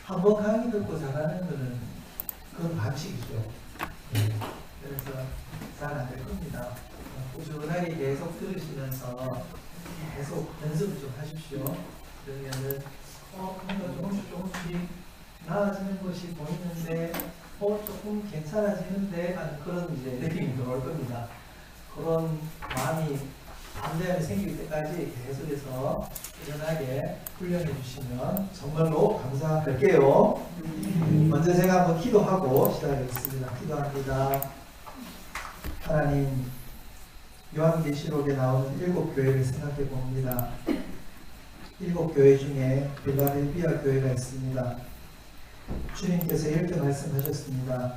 한 번 강의 듣고 잘하는 거는 그건 반칙이죠. 네. 그래서 잘 안 될 겁니다. 꾸준하게 계속 들으시면서 계속 연습을 좀 하십시오. 그러면은 뭔가 조금씩 나아지는 것이 보이는데 조금 괜찮아지는데 하는 그런 이제 느낌이 들어올 겁니다. 그런 마음이 담대함이 생길 때까지 계속해서 꾸준하게 훈련해 주시면 정말로 감사할게요. 먼저 제가 한번 기도하고 시작하겠습니다. 기도합니다. 하나님, 요한계시록에 나오는 7교회를 생각해 봅니다. 7교회 중에 빌라델비아 교회가 있습니다. 주님께서 이렇게 말씀하셨습니다.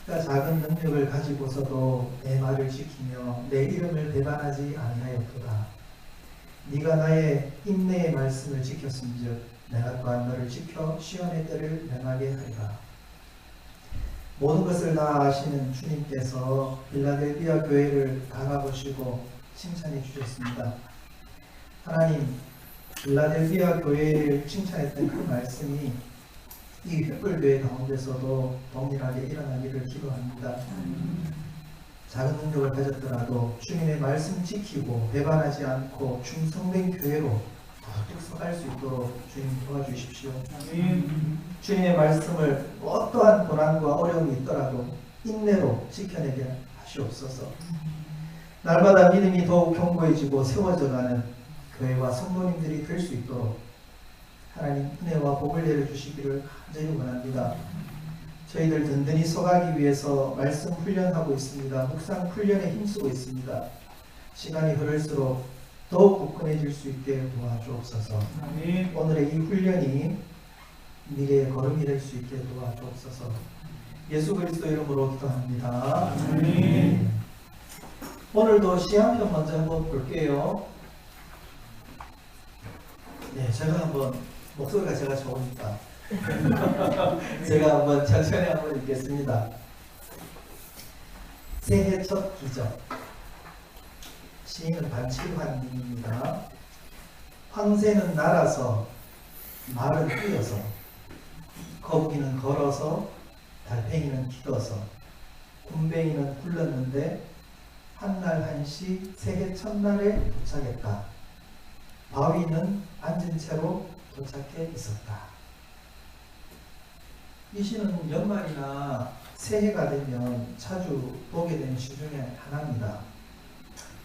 작은 능력을 가지고서도 내 말을 지키며 내 이름을 배반하지 아니하였도다. 네가 나의 인내의 말씀을 지켰은즉 내가 또한 너를 지켜 시험의 때를 면하게 하리라. 모든 것을 다 아시는 주님께서 빌라델비아 교회를 바라보시고 칭찬해 주셨습니다. 하나님, 빌라델비아 교회를 칭찬했던 그 말씀이 이 횃불교회 가운데서도 동일하게 일어나기를 기도합니다. 작은 능력을 가졌더라도 주님의 말씀 지키고 배반하지 않고 충성된 교회로 쭉 서갈 수 있도록 주님 도와주십시오. 주님의 말씀을 어떠한 고난과 어려움이 있더라도 인내로 지켜내게 하시옵소서. 날마다 믿음이 더욱 견고해지고 세워져가는 교회와 성도님들이 될 수 있도록 하나님 은혜와 복을 내려주시기를 간절히 원합니다. 저희들 든든히 서가기 위해서 말씀 훈련하고 있습니다. 묵상 훈련에 힘쓰고 있습니다. 시간이 흐를수록 더욱 굳건해질 수 있게 도와주옵소서. 오늘의 이 훈련이 미래의 걸음이 될 수 있게 도와주옵소서. 예수 그리스도 이름으로 기도합니다. 오늘도 시 한 편 먼저 한번 볼게요. 네, 제가 한번 목소리가 제가 좋으니까 제가 한번 천천히 한번 읽겠습니다. 새해 첫 기적. 시인은 반칠환님입니다. 황새는 날아서 말은 뛰어서 거북이는 걸어서 달팽이는 기어서 굼벵이는 굴렀는데 한날 한시 새해 첫날에 도착했다. 바위는 앉은 채로 도착해 있었다. 이 시는 연말이나 새해가 되면 자주 보게 되는 시 중에 하나입니다.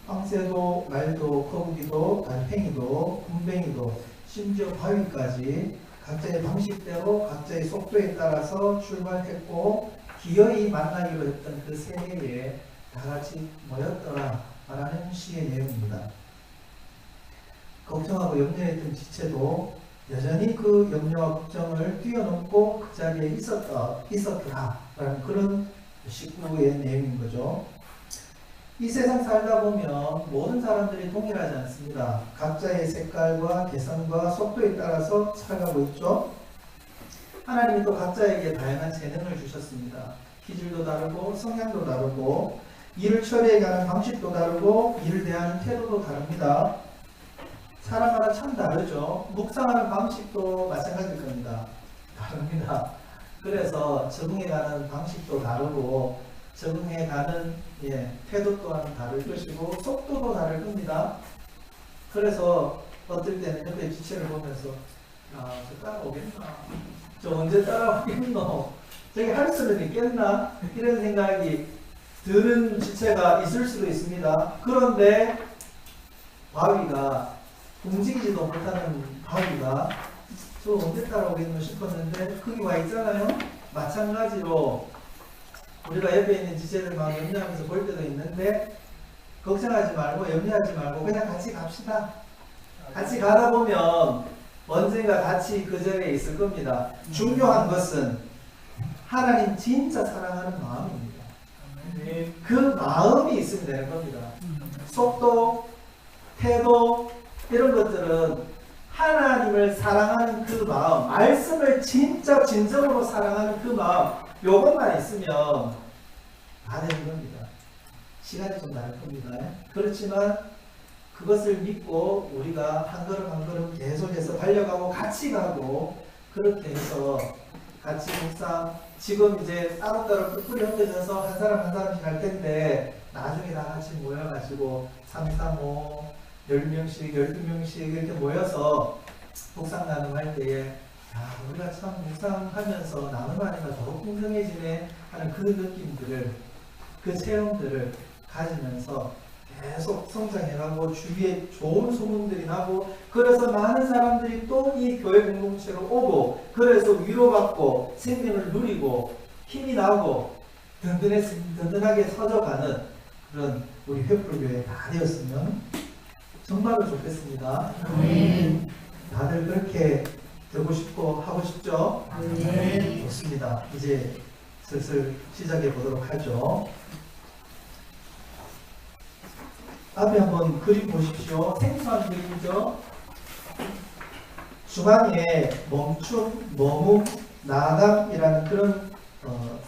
황새도 말도 거북이도 달팽이도 굼벵이도 심지어 바위까지 각자의 방식대로 각자의 속도에 따라서 출발했고 기어이 만나기로 했던 그 새해에 다같이 모였더라 라는 시의 내용입니다. 걱정하고 염려했던 지체도 여전히 그 염려와 걱정을 뛰어넘고 그 자리에 있었더라 라는 그런 식구의 내용인 거죠. 이 세상 살다 보면 모든 사람들이 동일하지 않습니다. 각자의 색깔과 개성과 속도에 따라서 살아가고 있죠. 하나님이 또 각자에게 다양한 재능을 주셨습니다. 기질도 다르고 성향도 다르고 일을 처리해가는 방식도 다르고 일을 대하는 태도도 다릅니다. 사람마다 참 다르죠. 묵상하는 방식도 마찬가지일 겁니다. 다릅니다. 그래서 적응해가는 방식도 다르고 적응해가는 태도 또한 다를 것이고 속도도 다를 겁니다. 그래서 어떨 때는 옆에 지체를 보면서 저 따라오겠나? 저 언제 따라오겠노? 저게 할 수는 있겠나? 이런 생각이 드는 지체가 있을 수도 있습니다. 그런데 바위가 움직이지도 못하는 바위가 저 언제 따라오겠노 싶었는데 거기 와 있잖아요. 마찬가지로 우리가 옆에 있는 지체를 막 염려하면서 볼 때도 있는데 걱정하지 말고 염려하지 말고 그냥 같이 갑시다. 같이 가다 보면 언젠가 같이 그 자리에 있을 겁니다. 중요한 것은 하나님 진짜 사랑하는 마음입니다. 그 마음이 있으면 되는 겁니다. 속도, 태도 이런 것들은 하나님을 사랑하는 그 마음, 말씀을 진짜 진정으로 사랑하는 그 마음, 요것만 있으면 다 되는 겁니다. 시간이 좀 나을 겁니다. 그렇지만 그것을 믿고 우리가 한 걸음 한 걸음 계속해서 달려가고 같이 가고 그렇게 해서 같이 묵상, 지금 이제 따로따로 뿔이 흩어져서 한 사람 한 사람씩 할 텐데 나중에 다 같이 모여가지고 3, 3, 5, 10명씩, 12명씩 이렇게 모여서 묵상 나눔할 때에 야, 우리가 참 묵상하면서 나눔하니까 더욱 풍성해지네 하는 그 느낌들을, 그 체험들을 가지면서 계속 성장해가고 주위에 좋은 소문들이 나고, 그래서 많은 사람들이 또 이 교회 공동체로 오고, 그래서 위로받고 생명을 누리고 힘이 나고 든든하게 서져가는 그런 우리 회풀교회 다 되었으면 정말로 좋겠습니다. 다들 그렇게 되고 싶고 하고 싶죠? 좋습니다. 이제 슬슬 시작해 보도록 하죠. 앞에 한번 그림 보십시오. 생소한 그림이죠. 중앙에 멈춤, 머묵, 나감이라는 그런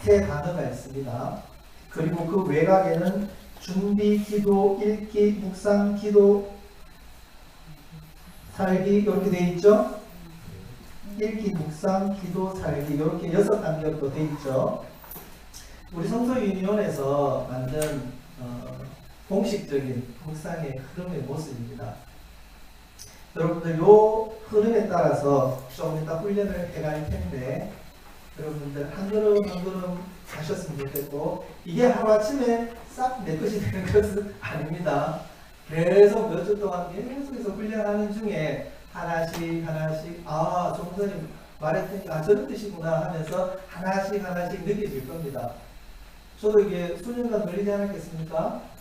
세 단어가 있습니다. 그리고 그 외곽에는 준비, 기도, 읽기, 묵상, 기도, 살기 이렇게 되어 있죠. 읽기, 묵상, 기도, 살기 이렇게 6단계로 되어 있죠. 우리 성서유니온에서 만든 공식적인 묵상의 흐름의 모습입니다. 여러분들 요 흐름에 따라서 조금 이따 훈련을 해갈 텐데 여러분들 한 걸음 한 걸음 가셨으면 좋겠고, 이게 하루아침에 싹 내 것이 되는 것은 아닙니다. 계속 몇 주 동안 계속해서 훈련하는 중에 하나씩 종선님 말했으니까 저런 뜻이구나 하면서 하나씩 느껴질 겁니다. 저도 이게 수년간 걸리지 않았겠습니까?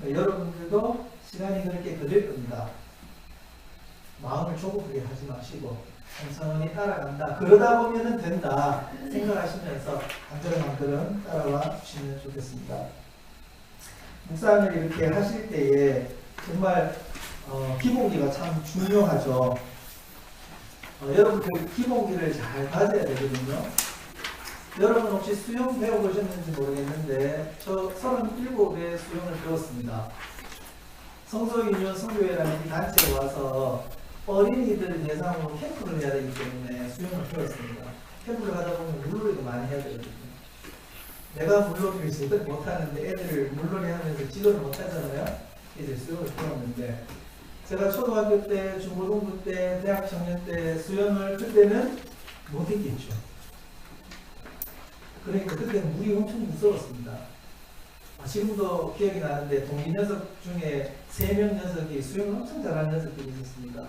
그러니까 여러분들도 시간이 그렇게 걸릴 겁니다. 마음을 조급하게 하지 마시고 천천히 따라간다, 그러다 보면은 된다 생각하시면서 한 걸음 한 걸음 따라와 주시면 좋겠습니다. 묵상을 이렇게 하실 때에 정말 기본기가 참 중요하죠. 여러분들 기본기를 잘 가져야 되거든요. 여러분 혹시 수영 배워보셨는지 모르겠는데 저 37회 수영을 배웠습니다. 성서유니온 선교회라는 이 단체에 와서 어린이들 대상으로 캠프를 해야 되기 때문에 수영을 배웠습니다. 캠프를 하다 보면 물놀이도 많이 해야 되거든요. 내가 물놀이를 제대로 못하는데 애들을 물놀이 하면서 지도를 못하잖아요. 이제 수영을 배웠는데, 제가 초등학교 때, 중고등부 때, 대학 청년 때 수영을 그때는 못했겠죠. 그러니까 그때는 물이 엄청 무서웠습니다. 지금도 기억이 나는데 동기 녀석 중에 3명 녀석이 수영을 엄청 잘하는 녀석들이 있었습니다.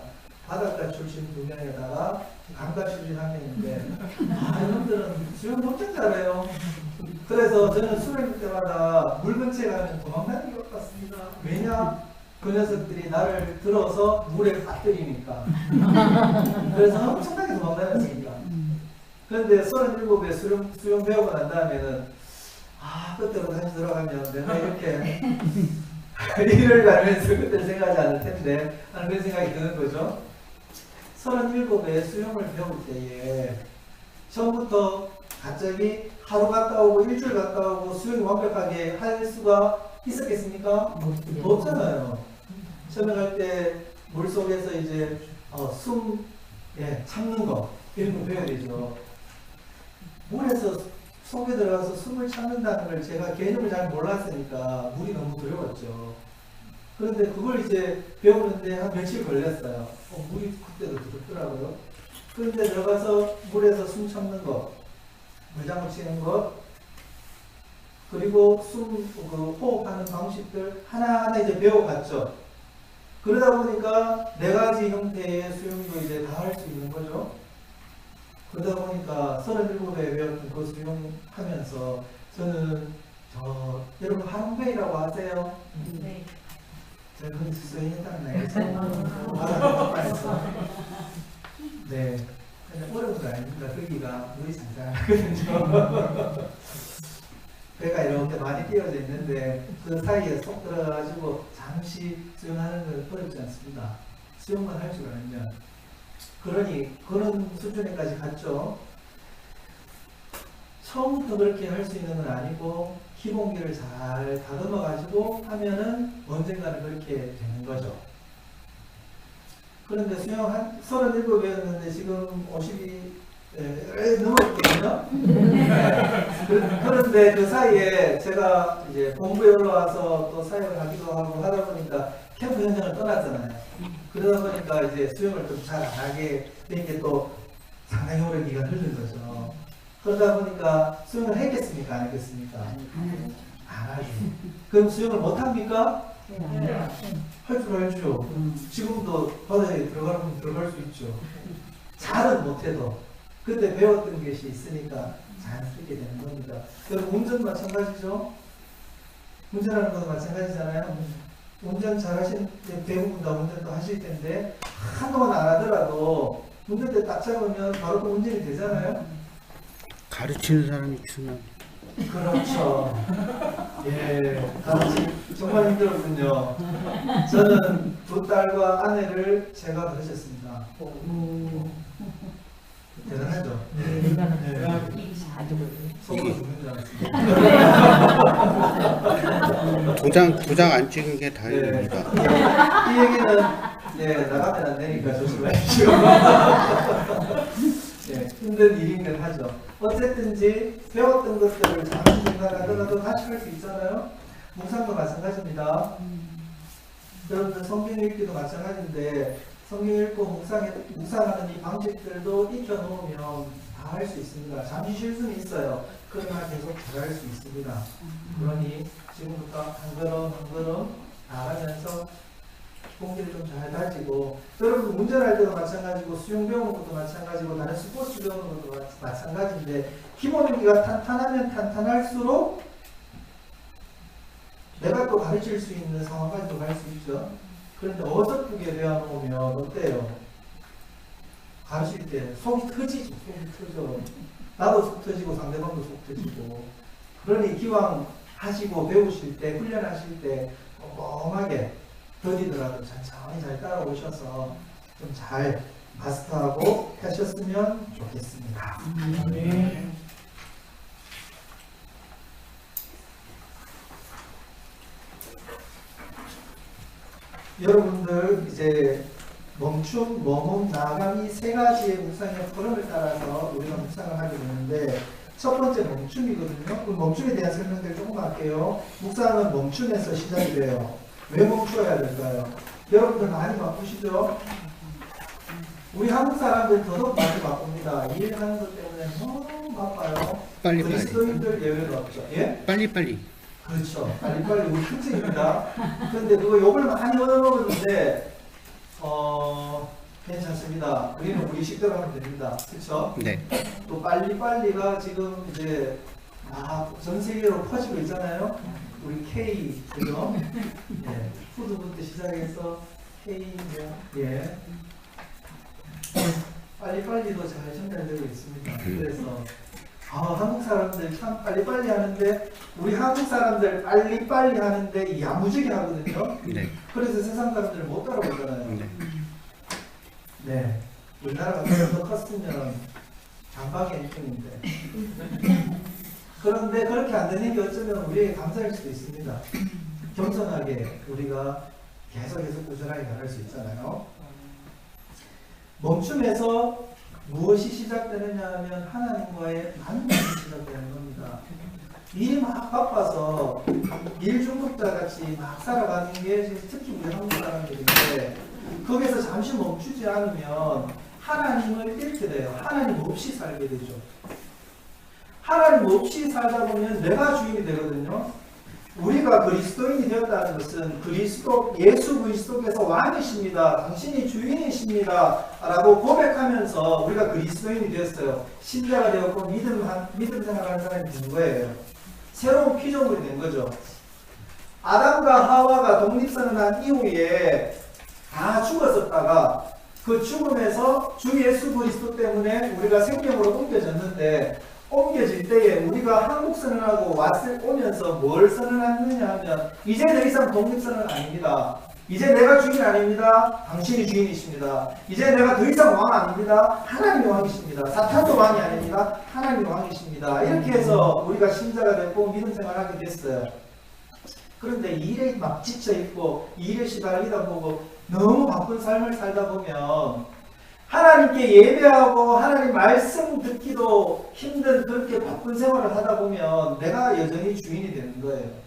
바닷가 출신 2명에다가 강가 출신 1명인데 이놈들은 수영을 엄청 잘해요. 그래서 저는 수련회 때마다 물 근처에 가면 도망다니는 것 같습니다. 왜냐? 그 녀석들이 나를 들어서 물에 빠뜨리니까. 그래서 엄청나게 도망다녔습니다. 그런데 37에 수영 배우고 난 다음에는 그때로 다시 들어가면 내가 이렇게 일을 가면서 그때 생각하지 않을 텐데 하는 그런 생각이 드는 거죠. 37에 수영을 배울 때에 처음부터 갑자기 하루 갔다 오고 일주일 갔다 오고 수영이 완벽하게 할 수가 있었겠습니까? 없잖아요. 처음에 갈 때 물속에서 이제 숨 참는 거 이런 거 배워야 되죠. 물에서 속에 들어가서 숨을 참는다는 걸 제가 개념을 잘 몰랐으니까 물이 너무 두려웠죠. 그런데 그걸 이제 배우는데 한 며칠 걸렸어요. 물이 그때도 두렵더라고요. 그런데 들어가서 물에서 숨 참는 것, 물장구 치는 것, 그리고 호흡하는 방식들 하나하나 이제 배워갔죠. 그러다 보니까 4가지 형태의 수영도 이제 다 할 수 있는 거죠. 그러다 보니까 37회 배웠던 그 수영하면서 저는 여러분 하롱베이라고 아세요? 네. 제가 거기서 수영했다는 나이에서 네. 어려운 거 아닙니다. 거기가 물이 잔잔하거든요. 배가 이렇게 많이 띄어져 있는데 그 사이에 쏙 들어가가지고 잠시 수영하는 건 어렵지 않습니다. 수영만 할 줄 알면. 그러니 그런 수준에까지 갔죠. 처음부터 그렇게 할 수 있는 건 아니고 기본기를 잘 다듬어 가지고 하면은 언젠가는 그렇게 되는 거죠. 그런데 수영 한 37배였는데 지금 50이 넘었거든요. 그런데 그 사이에 제가 이제 본부에 올라와서 또 사역을 하기도 하고 하다 보니까 캠프 현장을 떠났잖아요. 그러다 보니까 이제 수영을 좀 잘 안 하게 된 게 또 상당히 오랜 기간 흐른 거죠. 그러다 보니까 수영을 했겠습니까? 안 했겠습니까? 안 하죠. 그럼 수영을 못 합니까? 할 줄 알죠. 지금도 바다에 들어가면 들어갈 수 있죠. 잘은 못해도 그때 배웠던 것이 있으니까 자연스럽게 되는 겁니다. 여러분 운전 마찬가지죠. 운전하는 것도 마찬가지잖아요. 운전 잘하신 대부분 다 운전도 하실 텐데 한동안 안 하더라도 운전대 딱 잡으면 바로 또 운전이 되잖아요. 가르치는 사람이 있으면. 그렇죠. 예, 같이 정말 힘들었군요. 저는 두 딸과 아내를 제가 가르쳤습니다. 대단하죠. 네. 속으로 죽는 줄 알았습니다. 도장 안 찍은 게 다행입니다. 이 얘기는 나가면 안 되니까 조심하십시오. 힘든 일이긴 하죠. 어쨌든지 배웠던 것들을 잠시 중단하더라도 다시 할 수 있잖아요. 묵상도 마찬가지입니다. 여러분들 성경 읽기도 마찬가지인데 성경 읽고 묵상하는 이 방식들도 익혀놓으면 다 할 수 있습니다. 잠시 쉴 수는 있어요. 그러나 계속 잘할 수 있습니다. 그러니 지금부터 한 걸음 한 걸음 나가면서 공기를 좀 잘 다지고, 여러분 운전할 때도 마찬가지고 수영 배우는 것도 마찬가지고 다른 스포츠 배우는 것도 마찬가지인데 기본기가 탄탄하면 탄탄할수록 내가 또 가르칠 수 있는 상황까지도 갈 수 있죠. 그런데 어설프게 배워놓으면 어때요? 가르칠 때 속이 터지죠. 속이 터져. 나도 속 터지고 상대방도 속 터지고. 그러니 기왕 하시고 배우실 때 훈련하실 때 꼼꼼하게 더디더라도 천천히 잘 따라오셔서 좀 잘 마스터하고 하셨으면 좋겠습니다. 네. 여러분들 이제 멈춤, 머문, 나감 이 세 가지의 묵상의 흐름을 따라서 우리가 묵상을 하게 되는데 첫 번째 멈춤이거든요. 그 멈춤에 대한 설명들 조금 할게요. 묵상은 멈춤에서 시작이 돼요. 왜 멈춰야 될까요? 여러분들 많이 바쁘시죠? 우리 한국 사람들 더더욱 많이 바쁩니다. 일하는 것 때문에 너무 바빠요. 빨리빨리. 그리스도인들 예외가 없죠. 예? 빨리빨리. 그렇죠. 빨리빨리 우리 특징입니다. 그런데 그거 욕을 많이 얻어먹었는데 괜찮습니다. 우리는 우리 식대로 하면 됩니다. 그렇죠? 네. 또 빨리빨리가 지금 이제 전 세계로 퍼지고 있잖아요. 우리 K 그죠? 예, 푸드부터 시작해서 K 예. 빨리빨리도 잘 전달되고 있습니다. 그래서 한국 사람들 참 빨리빨리 하는데 우리 한국 사람들 빨리빨리 하는데 야무지게 하거든요. 네. 그래서 세상 사람들을 못 따라오잖아요. 네. 네. 우리나라가 더 컸으면 장방의 1등인데 그런데 그렇게 안 되는 게 어쩌면 우리에게 감사할 수도 있습니다. 겸손하게 우리가 계속 꾸준하게 나갈 수 있잖아요. 멈춤에서 무엇이 시작되느냐 하면 하나님과의 만남이 시작되는 겁니다. 일이 막 바빠서 일 중독자 같이 막 살아가는 게 특히 우리 한국 사람들인데 거기서 잠시 멈추지 않으면 하나님을 잃게 돼요. 하나님 없이 살게 되죠. 하나님 없이 살다 보면 내가 주인이 되거든요. 우리가 그리스도인이 되었다는 것은 예수 그리스도께서 왕이십니다. 당신이 주인이십니다. 라고 고백하면서 우리가 그리스도인이 되었어요. 신자가 되었고 믿음 생활하는 사람이 된 거예요. 새로운 피조물이 된 거죠. 아담과 하와가 독립선언한 이후에 다 죽었었다가 그 죽음에서 주 예수 그리스도 때문에 우리가 생명으로 옮겨졌는데 옮겨질 때에 우리가 한국 선언하고 오면서 뭘 선언하느냐 하면 이제 더 이상 독립선언은 아닙니다. 이제 내가 주인 아닙니다. 당신이 주인이십니다. 이제 내가 더 이상 왕 아닙니다. 하나님이 왕이십니다. 사탄도 왕이 아닙니다. 하나님이 왕이십니다. 이렇게 해서 우리가 신자가 됐고 믿음 생활하게 됐어요. 그런데 일에 막 지쳐있고 일에 시달리다 보고 너무 바쁜 삶을 살다 보면 하나님께 예배하고 하나님 말씀 듣기도 힘든 그렇게 바쁜 생활을 하다 보면 내가 여전히 주인이 되는 거예요.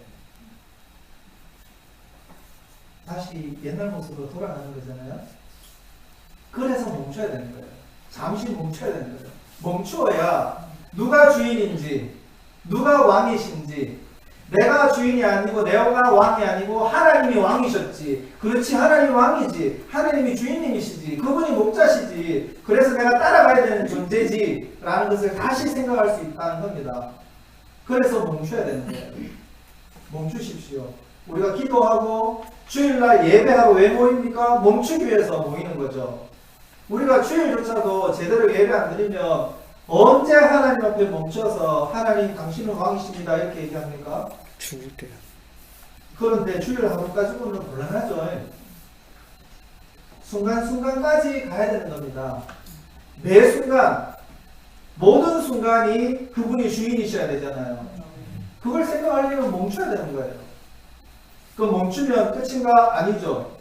다시 옛날 모습으로 돌아가는 거잖아요. 그래서 멈춰야 되는 거예요. 잠시 멈춰야 되는 거예요. 멈추어야 누가 주인인지, 누가 왕이신지, 내가 주인이 아니고 내가 왕이 아니고 하나님이 왕이셨지. 그렇지, 하나님이 왕이지. 하나님이 주인님이시지. 그분이 목자시지. 그래서 내가 따라가야 되는 존재지 라는 것을 다시 생각할 수 있다는 겁니다. 그래서 멈춰야 되는 거예요. 멈추십시오. 우리가 기도하고 주일날 예배하고 왜 모입니까? 멈추기 위해서 모이는 거죠. 우리가 주일조차도 제대로 예배 안 드리면 언제 하나님 앞에 멈춰서 하나님 당신은 왕이십니다 이렇게 얘기합니까? 죽을 때요. 그런데 주일 하루 가지고는 곤란하죠. 순간순간까지 가야 되는 겁니다. 매 순간, 모든 순간이 그분이 주인이셔야 되잖아요. 그걸 생각하려면 멈춰야 되는 거예요. 그럼 멈추면 끝인가? 아니죠.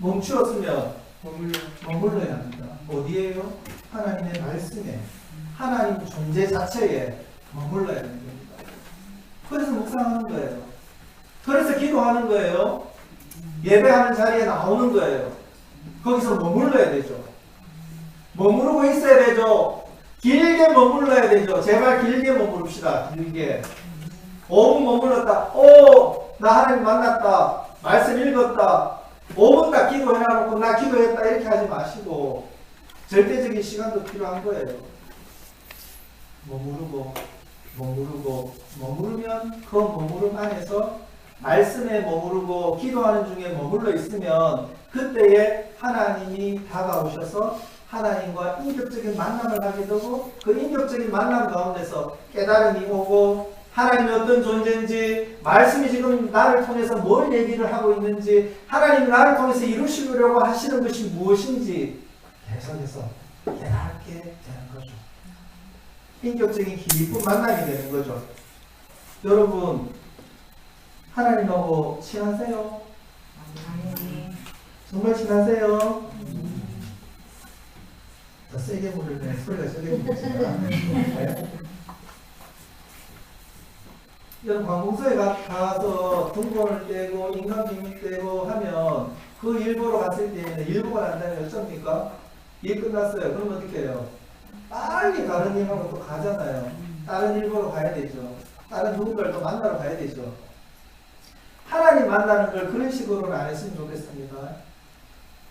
멈추었으면 머물러야 합니다. 어디에요? 하나님의 말씀에, 하나님 존재 자체에 머물러야 되는 겁니다. 그래서 묵상하는 거예요. 그래서 기도하는 거예요. 예배하는 자리에 나오는 거예요. 거기서 머물러야 되죠. 머무르고 있어야 되죠. 길게 머물러야 되죠. 제발 길게 머무릅시다. 길게. 5분 머물렀다. 나 하나님 만났다. 말씀 읽었다. 5분 딱 기도해놔놓고 나 기도했다 이렇게 하지 마시고 절대적인 시간도 필요한 거예요. 머무르면 그 머무름 안에서 말씀에 머무르고 기도하는 중에 머물러 있으면 그때에 하나님이 다가오셔서 하나님과 인격적인 만남을 하게 되고 그 인격적인 만남 가운데서 깨달음이 오고 하나님이 어떤 존재인지, 말씀이 지금 나를 통해서 뭘 얘기를 하고 있는지, 하나님이 나를 통해서 이루시려고 하시는 것이 무엇인지 계속해서 깨닫게 되는 거죠. 인격적인 깊은 만남이 되는 거죠. 여러분, 하나님하고 친하세요? 정말 친하세요? 더 세게 부르네. 소리가 세게 부르시나? 여러분, 관공서에 가서 등본을 떼고 인감증명 떼고 하면 그 일보러 갔을 때는 일보가 난다면 어쩝니까? 일 끝났어요. 그럼 어떻게 해요? 빨리 다른 일하고 또 가잖아요. 다른 일보러 가야 되죠. 다른 누군가를 또 만나러 가야 되죠. 하나님 만나는 걸 그런 식으로는 안 했으면 좋겠습니다.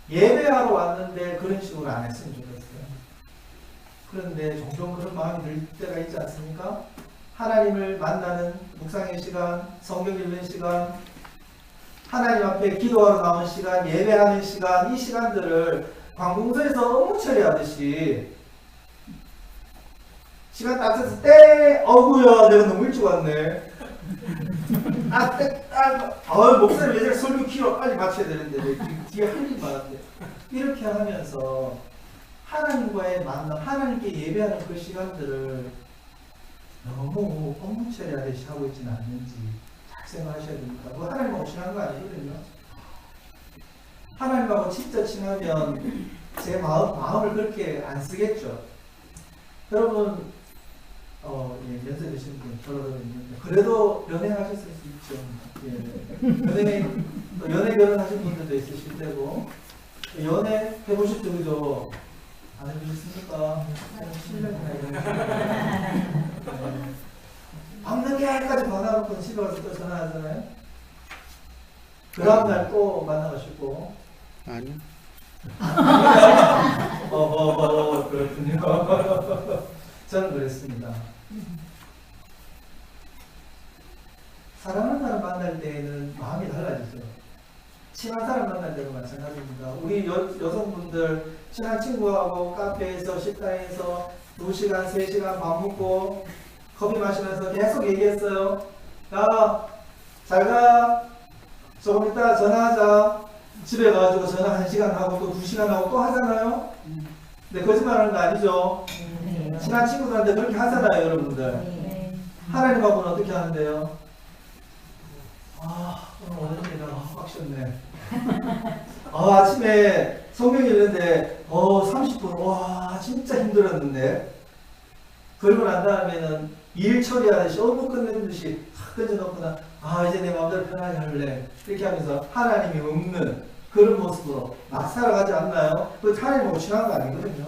예배하러 왔는데 그런 식으로 안 했으면 좋겠어요. 그런데 종종 그런 마음이 들 때가 있지 않습니까? 하나님을 만나는 묵상의 시간, 성경 읽는 시간, 하나님 앞에 기도하러 나온 시간, 예배하는 시간, 이 시간들을 관공서에서 업무 처리하듯이 시간 딱 써서 어구야 내가 너무 일찍 왔네. 목사님 예전에 설교 키로 빨리 맞춰야 되는데 뒤에 할 일이 많은데 이렇게 하면서 하나님과의 만남, 하나님께 예배하는 그 시간들을 너무 업무 처리하듯이 하고 있지는 않는지 잘 생각하셔야 됩니다. 그거 하나님하고 친한 거 아니거든요. 하나님하고 진짜 친하면 제 마음을 그렇게 안 쓰겠죠. 여러분, 연세 드신 분 저러고 있는데 그래도 연애하셨을 수 있죠. 연애 결혼하신 분들도 있으실 테고 연애 해보셨죠, 그죠? 안 해보셨습니까? 7년이나 밤늦게까지 전화하고 집에 와서 또 전화하잖아요. 그 다음날 또 만나가시고 아니요. 그렇군요. 저는 그랬습니다. 사랑하는 사람 만날 때에는 마음이 달라지죠. 친한 사람 만날 때도 마찬가지입니다. 우리 여성분들 친한 친구하고 카페에서 식당에서 2시간, 3시간 밥 먹고 커피 마시면서 계속 얘기했어요. 야, 잘 가. 조금 이따 전화하자. 집에 가가지고 전화 1시간 하고 또 2시간 하고 또 하잖아요. 근데 거짓말하는 거 아니죠. 친한 친구들한테 그렇게 하잖아요, 여러분들. 하나님하고는 어떻게 하는데요? 오늘 오늘이라 꽉 쉬었네. 아침에 성경 읽는데 30분 와 진짜 힘들었는데 그러고 난 다음에는 일 처리하듯이 업무 끝내는 듯이 탁 던져놓거나 이제 내 마음대로 편하게 할래 이렇게 하면서 하나님이 없는 그런 모습으로 막 살아가지 않나요? 그 하나님하고 친한 거 아니거든요.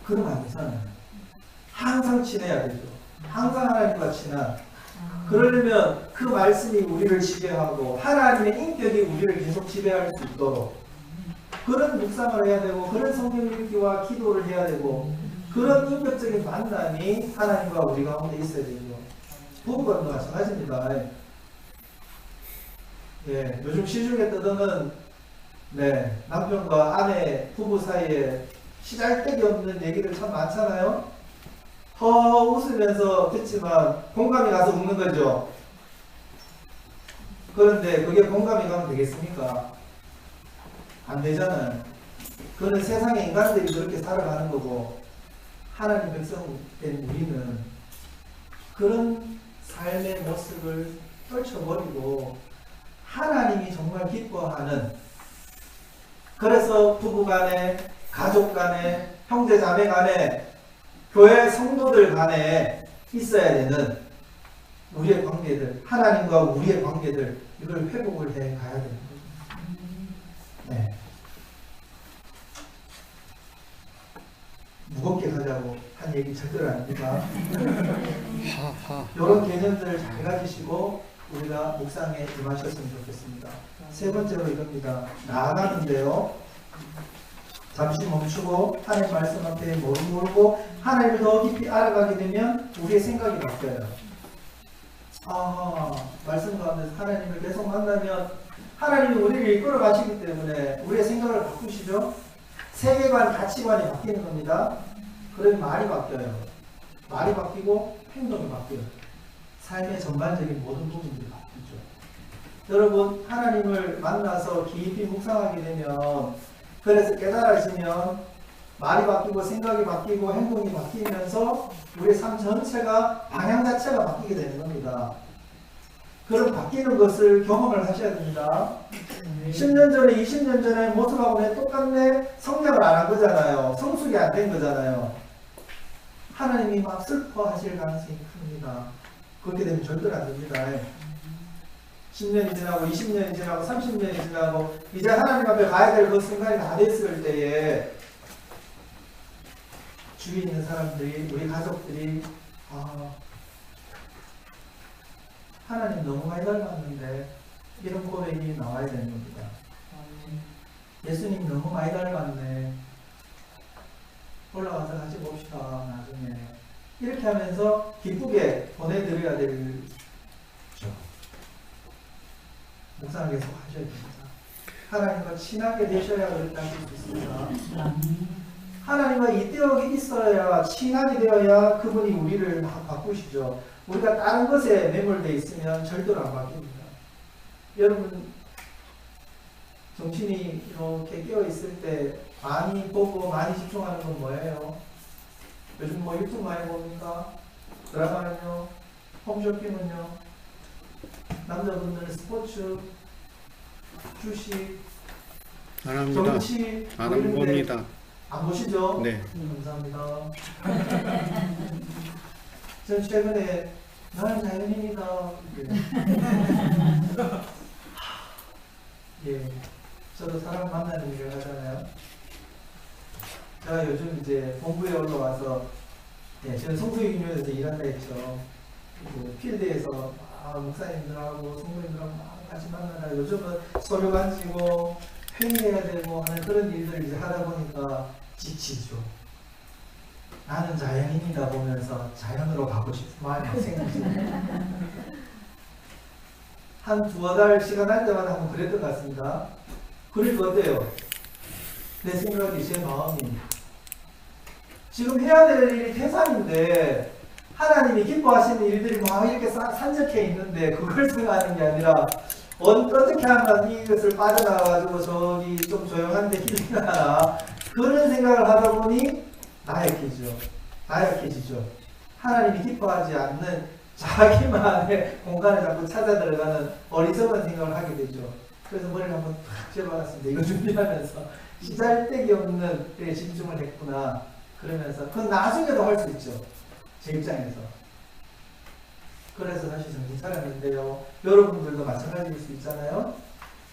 그러면 안 되잖아요. 항상 친해야 되죠. 항상 하나님과 친한. 그러려면 그 말씀이 우리를 지배하고 하나님의 인격이 우리를 계속 지배할 수 있도록 그런 묵상을 해야 되고 그런 성경 읽기와 기도를 해야 되고 그런 인격적인 만남이 하나님과 우리 가운데 있어야 되죠. 부부간도 마찬가지입니다. 예, 요즘 시중에 떠드는 남편과 아내 부부 사이에 시잘데기 없는 얘기들 참 많잖아요. 웃으면서 듣지만 공감이 가서 웃는 거죠. 그런데 그게 공감이 가면 되겠습니까? 안 되잖아요. 그건 세상의 인간들이 그렇게 살아가는 거고 하나님 백성된 우리는 그런 삶의 모습을 떨쳐버리고 하나님이 정말 기뻐하는, 그래서 부부 간에, 가족 간에, 형제 자매 간에, 교회 성도들 간에 있어야 되는 우리의 관계들, 하나님과 우리의 관계들, 이걸 회복을 해 가야 되는 거죠. 네. 무겁게 가자고 한 얘기 절대로 아닙니다. 이런 개념들을 잘 가지시고 우리가 묵상에 임하셨으면 좋겠습니다. 세 번째로 이겁니다. 나아가는데요. 잠시 멈추고 하나님 말씀 앞에 모르고 하나님을 더 깊이 알아가게 되면 우리의 생각이 바뀌어요. 말씀 가운데서 하나님을 계속 만나면 하나님이 우리를 이끌어 가시기 때문에 우리의 생각을 바꾸시죠. 세계관, 가치관이 바뀌는 겁니다. 그러면 말이 바뀌어요. 말이 바뀌고 행동이 바뀌어요. 삶의 전반적인 모든 부분들이 바뀌죠. 여러분, 하나님을 만나서 깊이 묵상하게 되면, 그래서 깨달아지면 말이 바뀌고 생각이 바뀌고 행동이 바뀌면서 우리의 삶 전체가, 방향 자체가 바뀌게 되는 겁니다. 그럼 바뀌는 것을 경험을 하셔야 됩니다. 10년 전에, 20년 전에 모습하고는 똑같네, 성장을 안 한 거잖아요. 성숙이 안 된 거잖아요. 하나님이 막 슬퍼하실 가능성이 큽니다. 그렇게 되면 절대로 안 됩니다. 10년이 지나고 20년이 지나고 30년이 지나고 이제 하나님 앞에 가야 될 그 순간이 다 됐을 때에 주위에 있는 사람들이, 우리 가족들이 하나님 너무 많이 닮았는데, 이런 고백이 나와야 되는 겁니다. 예수님 너무 많이 닮았네. 올라가서 같이 봅시다, 나중에. 이렇게 하면서 기쁘게 보내드려야 되죠. 묵상을 계속 하셔야 됩니다. 하나님과 친하게 되셔야 그렇게 하실 수 있습니다. 하나님과 이때역이 있어야, 친하게 되어야 그분이 우리를 막 바꾸시죠. 우리가 다른 것에 매몰되어 있으면 절대로 안 바뀝니다. 여러분, 정신이 이렇게 깨어있을 때 많이 보고 많이 집중하는 건 뭐예요? 요즘 뭐 유튜브 많이 봅니까? 드라마는요? 홈쇼핑은요? 남자분들은 스포츠, 주식, 안 합니다. 정치, 안 봅니다. 안 보시죠? 네. 감사합니다. 전 최근에 나는 자연인이다. 예, 저도 사람 만나는 일을 하잖아요. 제가 요즘 이제 본부에 올라와서, 저는 성수유니온에서 일한다 했죠. 그 필드에서 목사님들하고 성도님들하고 같이 만나다 요즘은 서류 간지고 회의해야 되고 하는 그런 일들을 이제 하다 보니까 지치죠. 나는 자연인이다 보면서 자연으로 가고 싶은 마음이 생깁니다. 한 두어 달 시간 할 때마다 한번 그랬던 것 같습니다. 그리고 어때요? 내 생각이, 제 마음이 지금 해야 될 일이 태산인데 하나님이 기뻐하시는 일들이 막 이렇게 산적해 있는데 그걸 생각하는 게 아니라 어떻게 하면 이것을 빠져나가가지고 저기 좀 조용한 데 힐링하나, 그런 생각을 하다 보니 나약해지죠. 하나님이 기뻐하지 않는 자기만의 공간에 자꾸 찾아 들어가는 어리석은 생각을 하게 되죠. 그래서 머리를 한번 탁 재봤습니다. 이거 준비하면서 시잘데기 없는 데 집중을 했구나. 그러면서 그건 나중에도 할 수 있죠. 제 입장에서. 그래서 다시 정신 차렸는데요. 여러분들도 마찬가지일 수 있잖아요.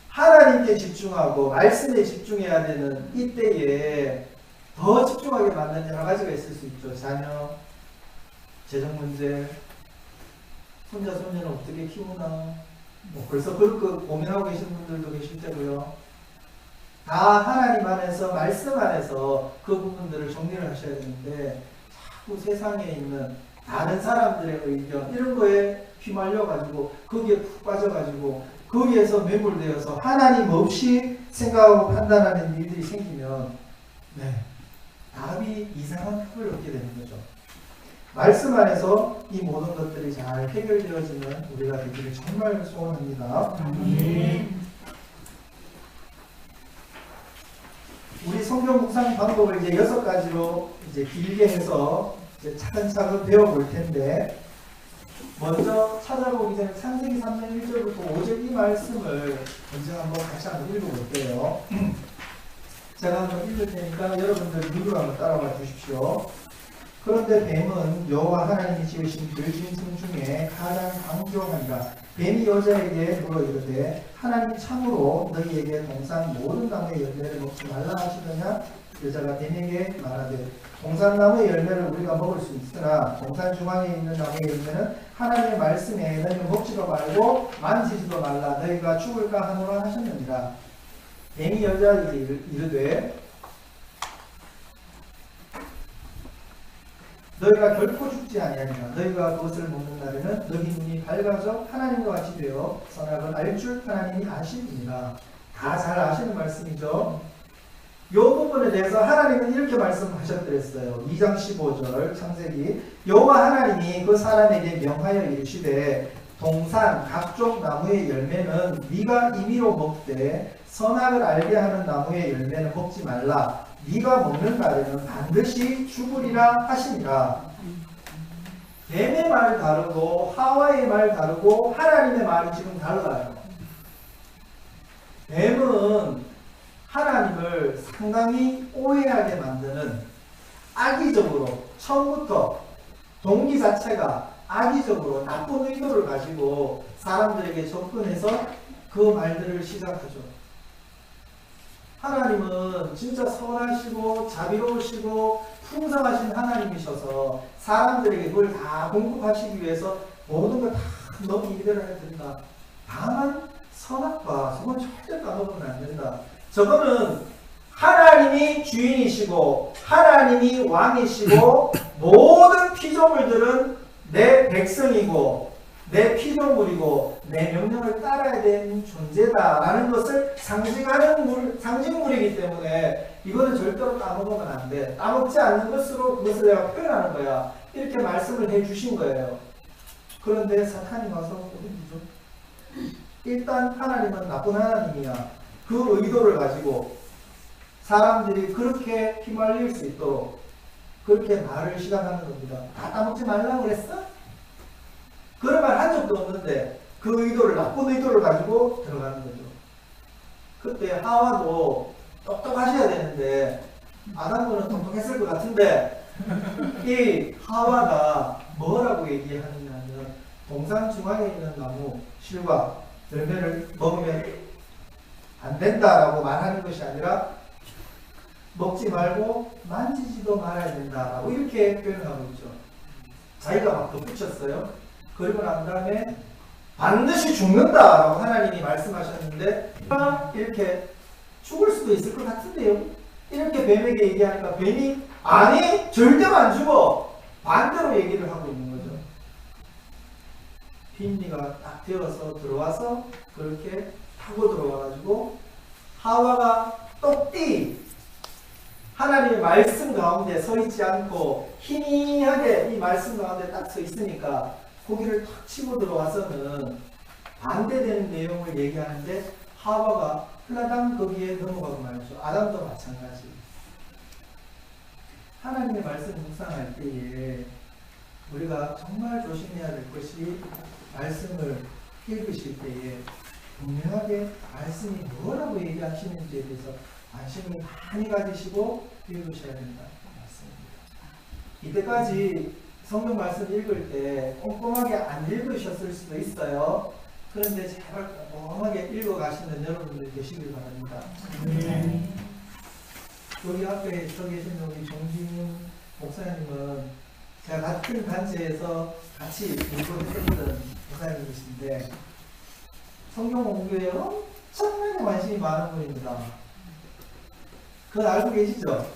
하나님께 집중하고 말씀에 집중해야 되는 이때에 더 집중하게 만드는 여러 가지가 있을 수 있죠. 자녀, 재정 문제, 손자, 손녀는 어떻게 키우나, 뭐 벌써 그렇게 고민하고 계신 분들도 계실 테고요. 다 하나님 안에서, 말씀 안에서 그 부분들을 정리를 하셔야 되는데, 자꾸 세상에 있는 다른 사람들의 의견, 이런 거에 휘말려가지고, 거기에 푹 빠져가지고, 거기에서 매몰되어서 하나님 없이 생각하고 판단하는 일들이 생기면, 네, 답이 이상한 답을 얻게 되는 거죠. 말씀 안에서 이 모든 것들이 잘 해결되어지는 우리가 되기를 정말 소원합니다. 우리 성경 묵상 방법을 이제 6가지로 이제 길게 해서 이제 차근차근 배워볼 텐데, 먼저 찾아보기 전에 창세기 3장 1절부터 5절 이 말씀을 먼저 한번 같이 한번 읽어볼게요. 제가 한번 읽을 테니까 여러분들이 눈으로 한번 따라가 주십시오. 그런데 뱀은 여호와 하나님이 지으신 들짐승 중에 가장 강조하니라. 뱀이 여자에게 물어 이르되 하나님이 참으로 너희에게 동산 모든 나무의 열매를 먹지 말라 하시더냐? 여자가 뱀에게 말하되 동산 나무의 열매를 우리가 먹을 수 있으나 동산 중앙에 있는 나무의 열매는 하나님의 말씀에 너희는 먹지도 말고 만지지도 말라 너희가 죽을까 하노라 하셨느니라. 뱀이 여자에게 이르되 너희가 결코 죽지 아니하리라. 너희가 그것을 먹는 날에는 너희 눈이 밝아져 하나님과 같이 되어 선악을 알 줄 하나님이 아시니라. 다 잘 아시는 말씀이죠. 이 부분에 대해서 하나님은 이렇게 말씀하셨더랬어요. 2장 15절 창세기 여호와 하나님이 그 사람에게 명하여 이르시되 동산 각종 나무의 열매는 네가 임의로 먹되 선악을 알게 하는 나무의 열매는 먹지 말라. 네가 먹는 날에는 반드시 죽으리라 하시니라. 뱀의 말 다르고 하와의 말 다르고 하나님의 말이 지금 달라요. 뱀은 하나님을 상당히 오해하게 만드는 악의적으로 처음부터 동기 자체가 악의적으로 나쁜 의도를 가지고 사람들에게 접근해서 그 말들을 시작하죠. 하나님은 진짜 선하시고 자비로우시고 풍성하신 하나님이셔서 사람들에게 그걸 다 공급하시기 위해서 모든 걸 다 너무 이대로 해야 된다. 다만 선악과 저건 절대 까먹으면 안 된다. 저거는 하나님이 주인이시고 하나님이 왕이시고 모든 피조물들은 내 백성이고 내 피조물이고 내 명령을 따라야 되는 존재다라는 것을 상징하는 상징물이기 때문에 이거는 절대로 까먹으면 안 돼. 까먹지 않는 것으로 그것을 내가 표현하는 거야. 이렇게 말씀을 해 주신 거예요. 그런데 사탄이 와서 뭐죠? 일단 하나님은 나쁜 하나님이야. 그 의도를 가지고 사람들이 그렇게 휘말릴 수 있도록 그렇게 말을 시작하는 겁니다. 다 까먹지 말라고 그랬어? 그런 말 한 적도 없는데 그 의도를 나쁜 의도를 가지고 들어가는 거죠. 그때 하와도 똑똑하셔야 되는데 아담은 똑똑했을 것 같은데 이 하와가 뭐라고 얘기하느냐면 동산 중앙에 있는 나무 실과 열매를 먹으면 안 된다라고 말하는 것이 아니라 먹지 말고 만지지도 말아야 된다라고 이렇게 표현하고 있죠. 자기가 막 덧붙였어요. 그리고 난 다음에 반드시 죽는다라고 하나님이 말씀하셨는데 이렇게 죽을 수도 있을 것 같은데요. 이렇게 뱀에게 얘기하니까 뱀이 아니 절대로 안 죽어 반대로 얘기를 하고 있는 거죠. 빈니가 딱 되어서 들어와서 그렇게 타고 들어와가지고 하와가 똑띠 하나님의 말씀 가운데 서 있지 않고 희미하게 이 말씀 가운데 딱 서 있으니까 고기를 탁 치고 들어와서는 반대되는 내용을 얘기하는데 하와가 흘라당 거기에 넘어가고 말이죠. 아담도 마찬가지. 하나님의 말씀 묵상할 때에 우리가 정말 조심해야 될 것이 말씀을 읽으실 때에 분명하게 말씀이 뭐라고 얘기하시는지에 대해서 관심을 많이 가지시고 읽으셔야 된다. 맞습니다. 이때까지 성경 말씀 읽을 때 꼼꼼하게 안 읽으셨을 수도 있어요. 그런데 제발 꼼꼼하게 읽어가시는 여러분들이 계시길 바랍니다. 여기 앞에 서 계신 우리 정진윤 목사님은 제가 같은 단체에서 같이 공부했던 목사님이신데 성경 공부에 엄청나게 관심이 많은 분입니다. 그건 알고 계시죠?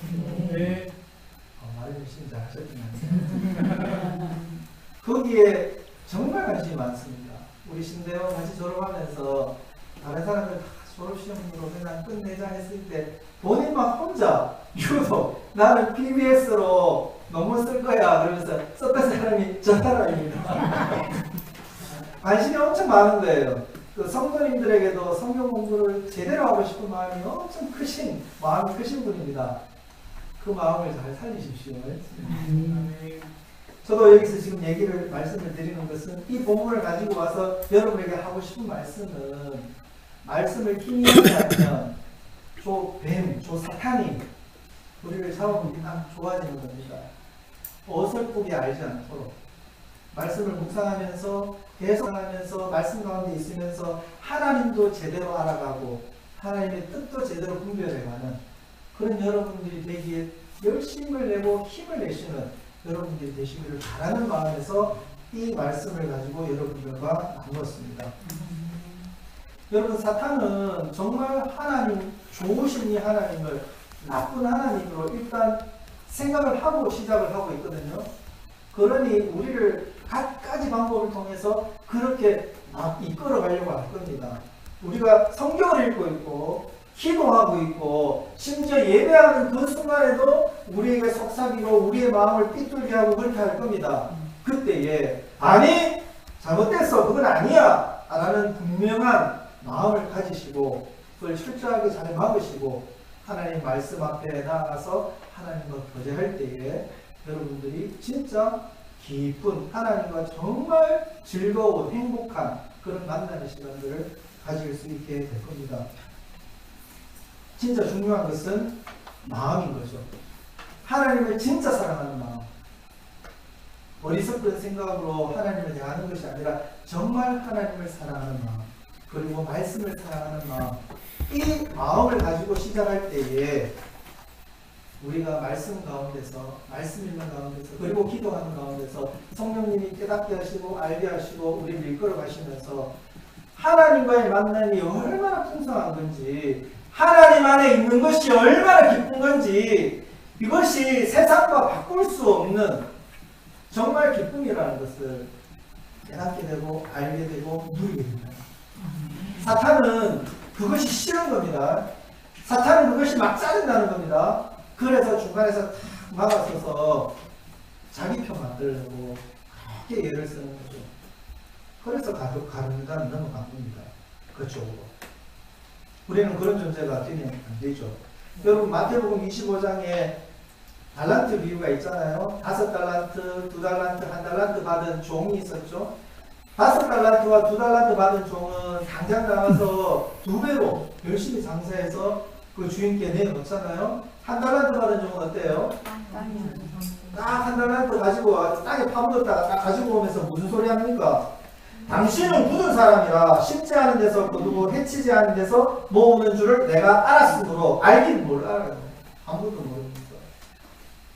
네. 말을 열심히 잘 하셨구나. 거기에 정말 관심이 많습니다. 우리 신대원 같이 졸업하면서 다른 사람들 다 졸업시험으로 그냥 끝내자 했을 때 본인만 혼자 유독 나는 PBS로 논문 쓸 거야 그러면서 썼던 사람이 저 사람입니다. 관심이 엄청 많은 거예요. 그 성도님들에게도 성경 공부를 제대로 하고 싶은 마음이 엄청 마음이 크신 분입니다. 그 마음을 잘 살리십시오. 저도 여기서 지금 말씀을 드리는 것은 이 본문을 가지고 와서 여러분에게 하고 싶은 말씀은 말씀을 힘이하지 않으면 조 사탄이 우리를 잡으면 그냥 좋아지는 겁니다. 어설프게 알지 않도록 말씀을 묵상하면서 계속하면서 말씀 가운데 있으면서 하나님도 제대로 알아가고 하나님의 뜻도 제대로 분별해가는 그런 여러분들이 되기에 열심을 내고 힘을 내시는 여러분들이 되시기를 바라는 마음에서 이 말씀을 가지고 여러분들과 나누었습니다. 여러분 사탄은 정말 하나님 좋으신 이 하나님을 나쁜 하나님으로 일단 생각을 하고 시작을 하고 있거든요. 그러니 우리를 갖가지 방법을 통해서 그렇게 이끌어 가려고 할 겁니다. 우리가 성경을 읽고 있고 기도하고 있고 심지어 예배하는 그 순간에도 우리에게 속삭이고 우리의 마음을 삐뚤게 하고 그렇게 할 겁니다. 그때에 아니 잘못됐어 그건 아니야 라는 분명한 마음을 가지시고 그걸 철저하게 잘 막으시고 하나님 말씀 앞에 나아가서 하나님과 교제할 때에 여러분들이 진짜 기쁜 하나님과 정말 즐거운 행복한 그런 만나는 시간들을 가질 수 있게 될 겁니다. 진짜 중요한 것은 마음인 거죠. 하나님을 진짜 사랑하는 마음. 어리석은 생각으로 하나님을 대하는 것이 아니라 정말 하나님을 사랑하는 마음. 그리고 말씀을 사랑하는 마음. 이 마음을 가지고 시작할 때에 우리가 말씀 가운데서 말씀 읽는 가운데서 그리고 기도하는 가운데서 성령님이 깨닫게 하시고 알게 하시고 우리를 이끌어 가시면서 하나님과의 만남이 얼마나 풍성한 건지 하나님 안에 있는 것이 얼마나 기쁜 건지 이것이 세상과 바꿀 수 없는 정말 기쁨이라는 것을 깨닫게 되고 알게 되고 누리게 됩니다. 사탄은 그것이 싫은 겁니다. 사탄은 그것이 막 짜증나는 겁니다. 그래서 중간에서 탁 막아서서 자기 편 만들려고 그렇게 예를 쓰는 거죠. 그래서 가룟유다는 넘어간 겁니다. 그쪽으로. 우리는 그런 존재가 되면 안 되죠. 여러분 마태복음 25장에 달란트 비유가 있잖아요. 5달란트, 2달란트, 1달란트 받은 종이 있었죠. 5달란트와 2달란트 받은 종은 당장 나가서 2배로 열심히 장사해서 그 주인께 내놓잖아요. 1달란트 받은 종은 어때요? 딱 1달란트 가지고 땅에 파묻었다가 딱 가지고 오면서 무슨 소리 합니까? 당신은 굳은 사람이라 심지 않은 데서 거두고 해치지 않은 데서 모으는 줄을 내가 알았으므로 알긴 뭘 알아요. 아무것도 모릅니다.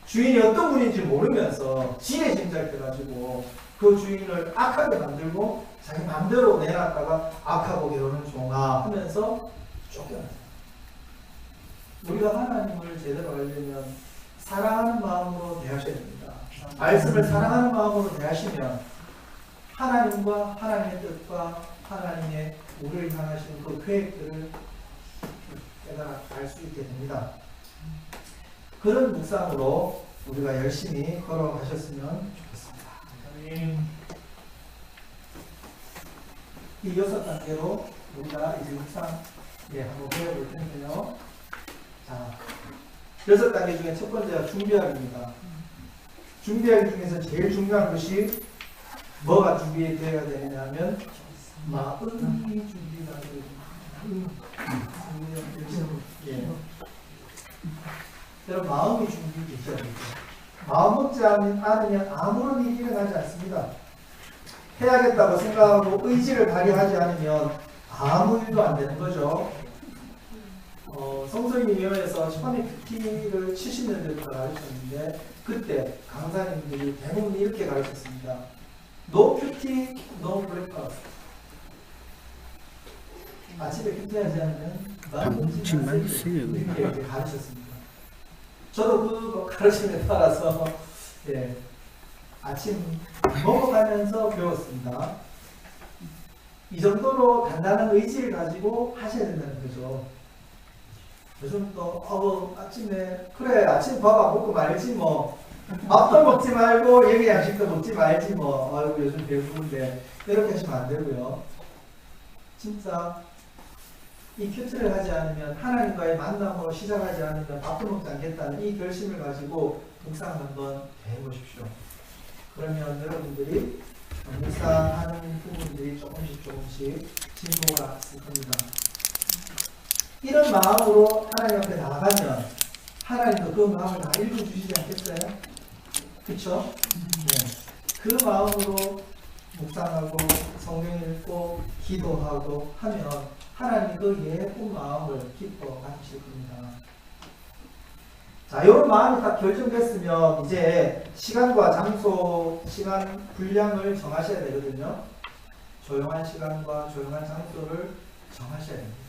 주인이 어떤 분인지 모르면서 지혜 짐작해가지고 그 주인을 악하게 만들고 자기 마음대로 내놨다가 악하고 배우는 종아 하면서 쫓겨났어요. 우리가 하나님을 제대로 알려면 사랑하는 마음으로 대하셔야 됩니다. 말씀을 사랑하는 마음으로 대하시면 하나님과 하나님의 뜻과 하나님의 우리를 향하시는 그 계획들을 깨달아 알 수 있게 됩니다. 그런 묵상으로 우리가 열심히 걸어가셨으면 좋겠습니다. 이 6단계로 우리가 이제 묵상 한번 배워볼 텐데요. 자, 6단계 중에 첫 번째가 준비하기입니다. 준비하기 중에서 제일 중요한 것이 뭐가 준비되어야 되느냐 하면 마음이 준비가 예. 여러분 마음이 준비되셔야 되죠. 마음 먹지 않으면 아무런 일이 일어나지 않습니다. 해야겠다고 생각하고 의지를 발휘하지 않으면 아무 일도 안 되는 거죠. 성서인위원회에서 처음에 큐티를 70년대부터 가르쳤는데 그때 강사님들이 대부분 이렇게 가르쳤습니다. No 큐티, no breakfast. 아침에 큐티하지 않으면 아침만 쓰려고. 이렇게 가르쳤습니다. 저도 그 가르침에 따라서 예, 아침 먹어가면서 배웠습니다. 이 정도로 단단한 의지를 가지고 하셔야 된다는 거죠. 요즘 또 아침에 그래 아침 밥 안 먹고 말지 뭐 밥도 먹지 말고 여기 양식도 먹지 말지 뭐 아이고 요즘 배우는데 이렇게 하시면 안 되고요. 진짜 이 큐트를 하지 않으면 하나님과의 만남으로 시작하지 않으면 밥도 먹지 않겠다는 이 결심을 가지고 묵상을 한번 해보십시오. 그러면 여러분들이 묵상하는 부분들이 조금씩 진보가 있을 겁니다. 이런 마음으로 하나님 앞에 나아가면 하나님도 그 마음을 다 읽어주시지 않겠어요? 그렇죠? 네. 그 마음으로 묵상하고 성경 읽고 기도하고 하면 하나님 그 예쁜 마음을 기뻐 받으실 겁니다. 자, 이런 마음이 딱 결정됐으면 이제 시간과 장소, 시간 분량을 정하셔야 되거든요. 조용한 시간과 조용한 장소를 정하셔야 됩니다.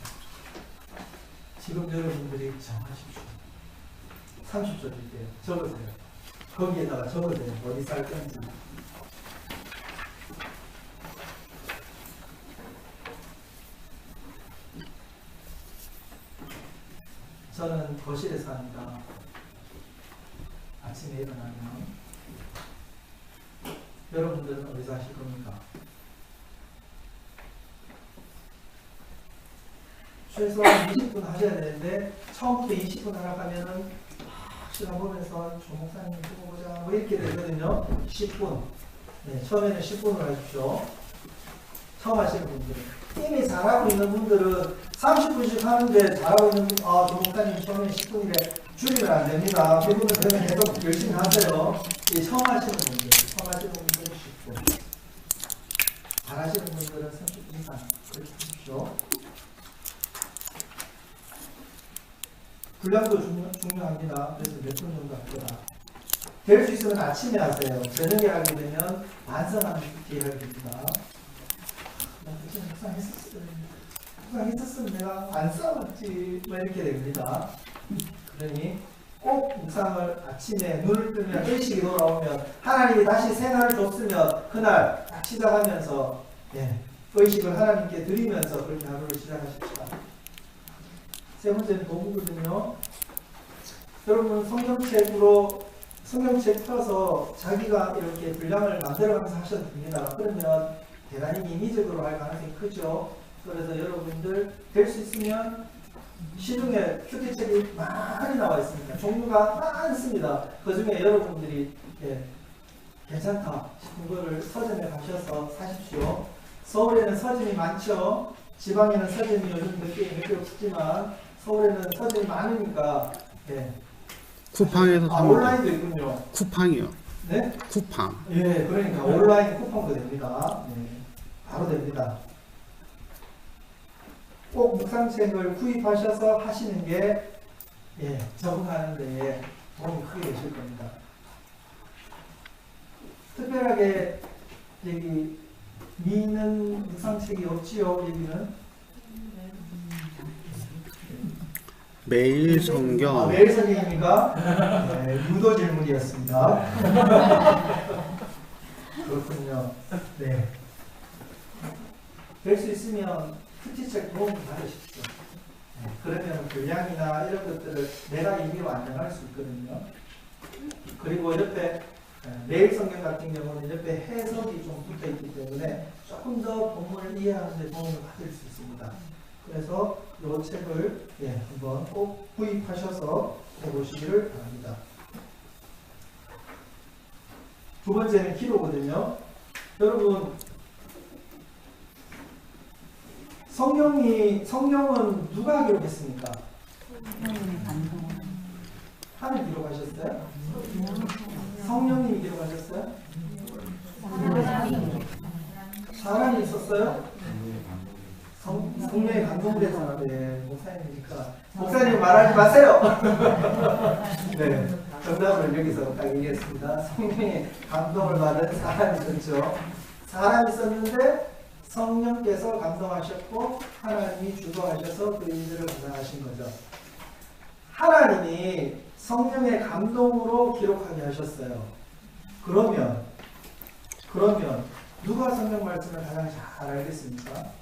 지금 여러분들이 정하십시오. 30초 드릴게요. 적으세요. 거기에다가 적으세요. 어디 쌀 건지. 저는 거실에서 합니다. 아침에 일어나면. 여러분들은 어디서 하실 겁니까? 최소한 20분 하셔야 되는데 처음부터 20분 하라고 하면은 시간 보면서 조 목사님 두고 보자 뭐 이렇게 되거든요. 10분. 네, 처음에는 10분을 하십시오. 처음 하시는 분들은. 이미 잘하고 있는 분들은 30분씩 하는데 잘하고 있는 분, 조 목사님 처음에 10분이래. 줄이면 안 됩니다. 그분은 그러면 계속 열심히 하세요. 처음 하시는 분들, 처음 하시는 분들은 10분. 잘하시는 분들은 30분 이상 그렇게 하십시오. 분량도 중요합니다. 그래서 몇 분 정도 할 거다. 될 수 있으면 아침에 하세요. 저녁에 하게 되면 반성하는 큐티 하게 됩니다. 묵상했었으면 내가 안 싸웠지 뭐 이렇게 됩니다. 그러니 꼭 묵상을 아침에 눈을 뜨면 의식이 돌아오면 하나님이 다시 생활을 줬으면 그날 딱 시작하면서 의식을 하나님께 드리면서 그렇게 하루를 시작하십시다. 세 번째는 도구거든요. 여러분 성경책 펴서 자기가 이렇게 분량을 만들어가면서 하셔도 됩니다. 그러면 대단히 인위적으로 할 가능성이 크죠. 그래서 여러분들 될 수 있으면 시중에 큐티책이 많이 나와 있습니다. 종류가 많습니다. 그 중에 여러분들이 괜찮다 싶은 거를 서점에 가셔서 사십시오. 서울에는 서점이 많죠. 지방에는 서점이 요즘 몇 개 없지만 서울에는 서점이 많으니까 쿠팡에서 사면 온라인도 있군요. 쿠팡이요. 네? 쿠팡. 예, 그러니까 온라인 쿠팡도 됩니다. 바로 됩니다. 꼭 묵상책을 구입하셔서 하시는 게 적응하는 데 도움이 크게 되실 겁니다. 특별하게 여기 미는 묵상책이 없지요, 여기는? 매일 성경. 매일 성경입니까? 유도 질문이었습니다. 그렇군요. 네. 될 수 있으면 큐티책 도움을 받으십시오. 그러면 분량이나 이런 것들을 내가 임의로 안정할 수 있거든요. 그리고 옆에 매일 성경 같은 경우는 옆에 해석이 좀 붙어 있기 때문에 조금 더 본문을 이해하는 데 도움을 받을 수 있습니다. 그래서 이 책을 한번 꼭 구입하셔서 해보시기를 바랍니다. 두 번째는 기도거든요. 여러분 성령은 누가 기록했습니까? 성령의 감동. 하늘 기록하셨어요? 성령님이 기록하셨어요? 사람이 있었어요? 성령의 감동된 사람, 네, 목사님이니까. 목사님 말하지 마세요! 네, 정답을 여기서 딱 얘기했습니다. 성령의 감동을 받은 사람이 있었죠. 사람이 있었는데 성령께서 감동하셨고 하나님이 주도하셔서 그 일들을 감당하신 거죠. 하나님이 성령의 감동으로 기록하게 하셨어요. 그러면 누가 성령 말씀을 가장 잘 알겠습니까?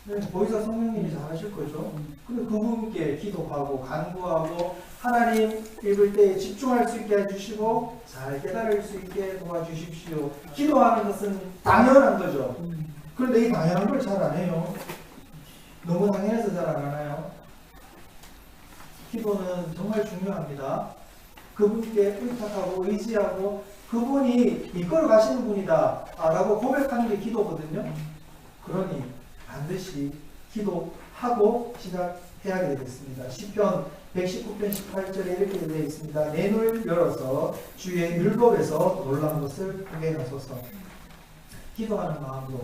네, 보이사 성령님이 잘 하실 거죠. 근데 그분께 기도하고 간구하고 하나님 읽을 때 집중할 수 있게 해주시고 잘 깨달을 수 있게 도와주십시오. 기도하는 것은 당연한 거죠. 그런데 이 당연한 걸 잘 안 해요. 너무 당연해서 잘 안 하나요? 기도는 정말 중요합니다. 그분께 의탁하고 의지하고 그분이 이끌어 가시는 분이다 라고 고백하는 게 기도거든요. 그러니 반드시 기도하고 시작해야 되겠습니다. 시편 119편 18절에 이렇게 되어 있습니다. 내 눈을 열어서 주의 율법에서 놀란 것을 보게 하소서. 기도하는 마음으로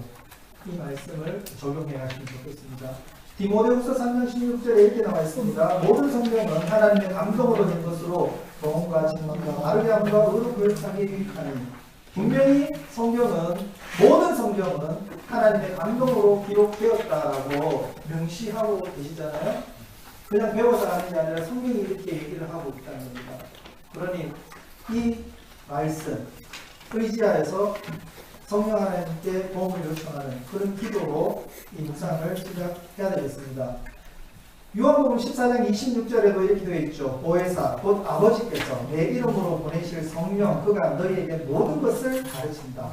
이 말씀을 적용해 가시면 좋겠습니다. 디모데후서 3장 16절에 이렇게 나와 있습니다. 모든 성경은 하나님의 감동으로 된 것으로 도움과 증언과 바르게 함과 의롭을 하게 유익하니 분명히 모든 성경은 하나님의 감동으로 기록되었다라고 명시하고 계시잖아요. 그냥 배워서 하는 게 아니라 성경이 이렇게 얘기를 하고 있다는 겁니다. 그러니 이 말씀 의지하여서 성령 하나님께 도움을 요청하는 그런 기도로 이 묵상을 시작해야 되겠습니다. 요한복음 14장 26절에도 이렇게 되어 있죠. 보혜사 곧 아버지께서 내 이름으로 보내실 성령 그가 너희에게 모든 것을 가르친다.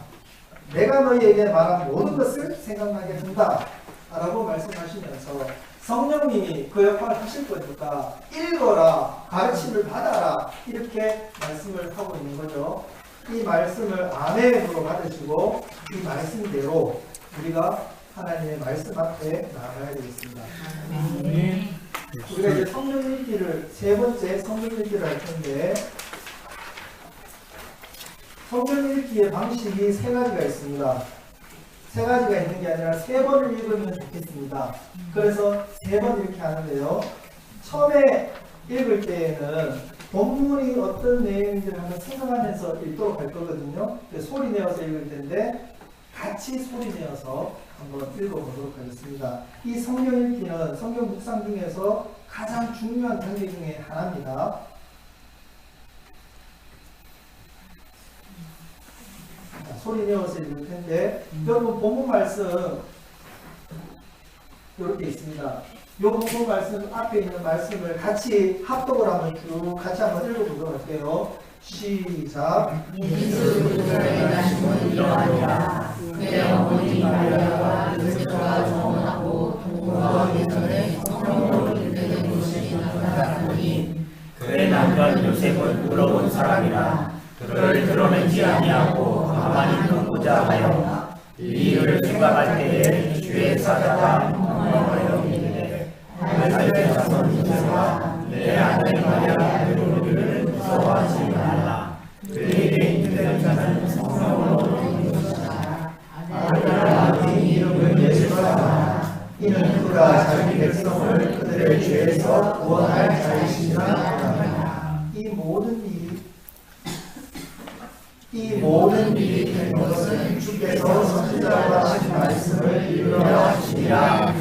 내가 너희에게 말한 모든 것을 생각나게 한다 라고 말씀하시면서 성령님이 그 역할을 하실 거니까 읽어라, 가르침을 받아라 이렇게 말씀을 하고 있는 거죠. 이 말씀을 아멘으로 받으시고 이 말씀대로 우리가 하나님의 말씀 앞에 나아가야 되겠습니다. 우리가 이제 성경 읽기를 세 번째 성경 읽기를 할 텐데 성경 읽기의 방식이 세 가지가 있습니다. 세 가지가 있는 게 아니라 세 번을 읽으면 좋겠습니다. 그래서 세 번 이렇게 하는데요. 처음에 읽을 때에는 본문이 어떤 내용인지를 한번 생각하면서 읽도록 할 거거든요. 소리 내어서 읽을 텐데 같이 소리 내어서 한번 읽어보도록 하겠습니다. 이 성경 읽기는 성경 묵상 중에서 가장 중요한 단계 중에 하나입니다. 자, 소리 내어서 읽을 텐데 여러분 본문 말씀 이렇게 있습니다. 이 본문 말씀 앞에 있는 말씀을 같이 합독을 한번 쭉 같이 한번 읽어보도록 할게요. 시작. 그의 어머니 마리아가 요셉과 정혼하고 동거하기 전에 성령으로 인되는 것이 나타났더니 그의 남편 요셉은 부러운 사람이라 그를 드러내지 아니하고 가만히 두고자 하여 이 일을 생각할 때에 주의 사자가 명령하여 이르되 할때 나선 요셉아 내 아내 마리아를 우리를 무서워하지 말라. 그에게 있는 자는 성령으로 된 것이다. 아들의 이름을 예수라. 이는 그가 자기 백성을 그들의 죄에서 구원할 자이시니라 하라. 이 모든 일이 된 것은 주께서 선지자로 하신 말씀을 이루려 하시니라.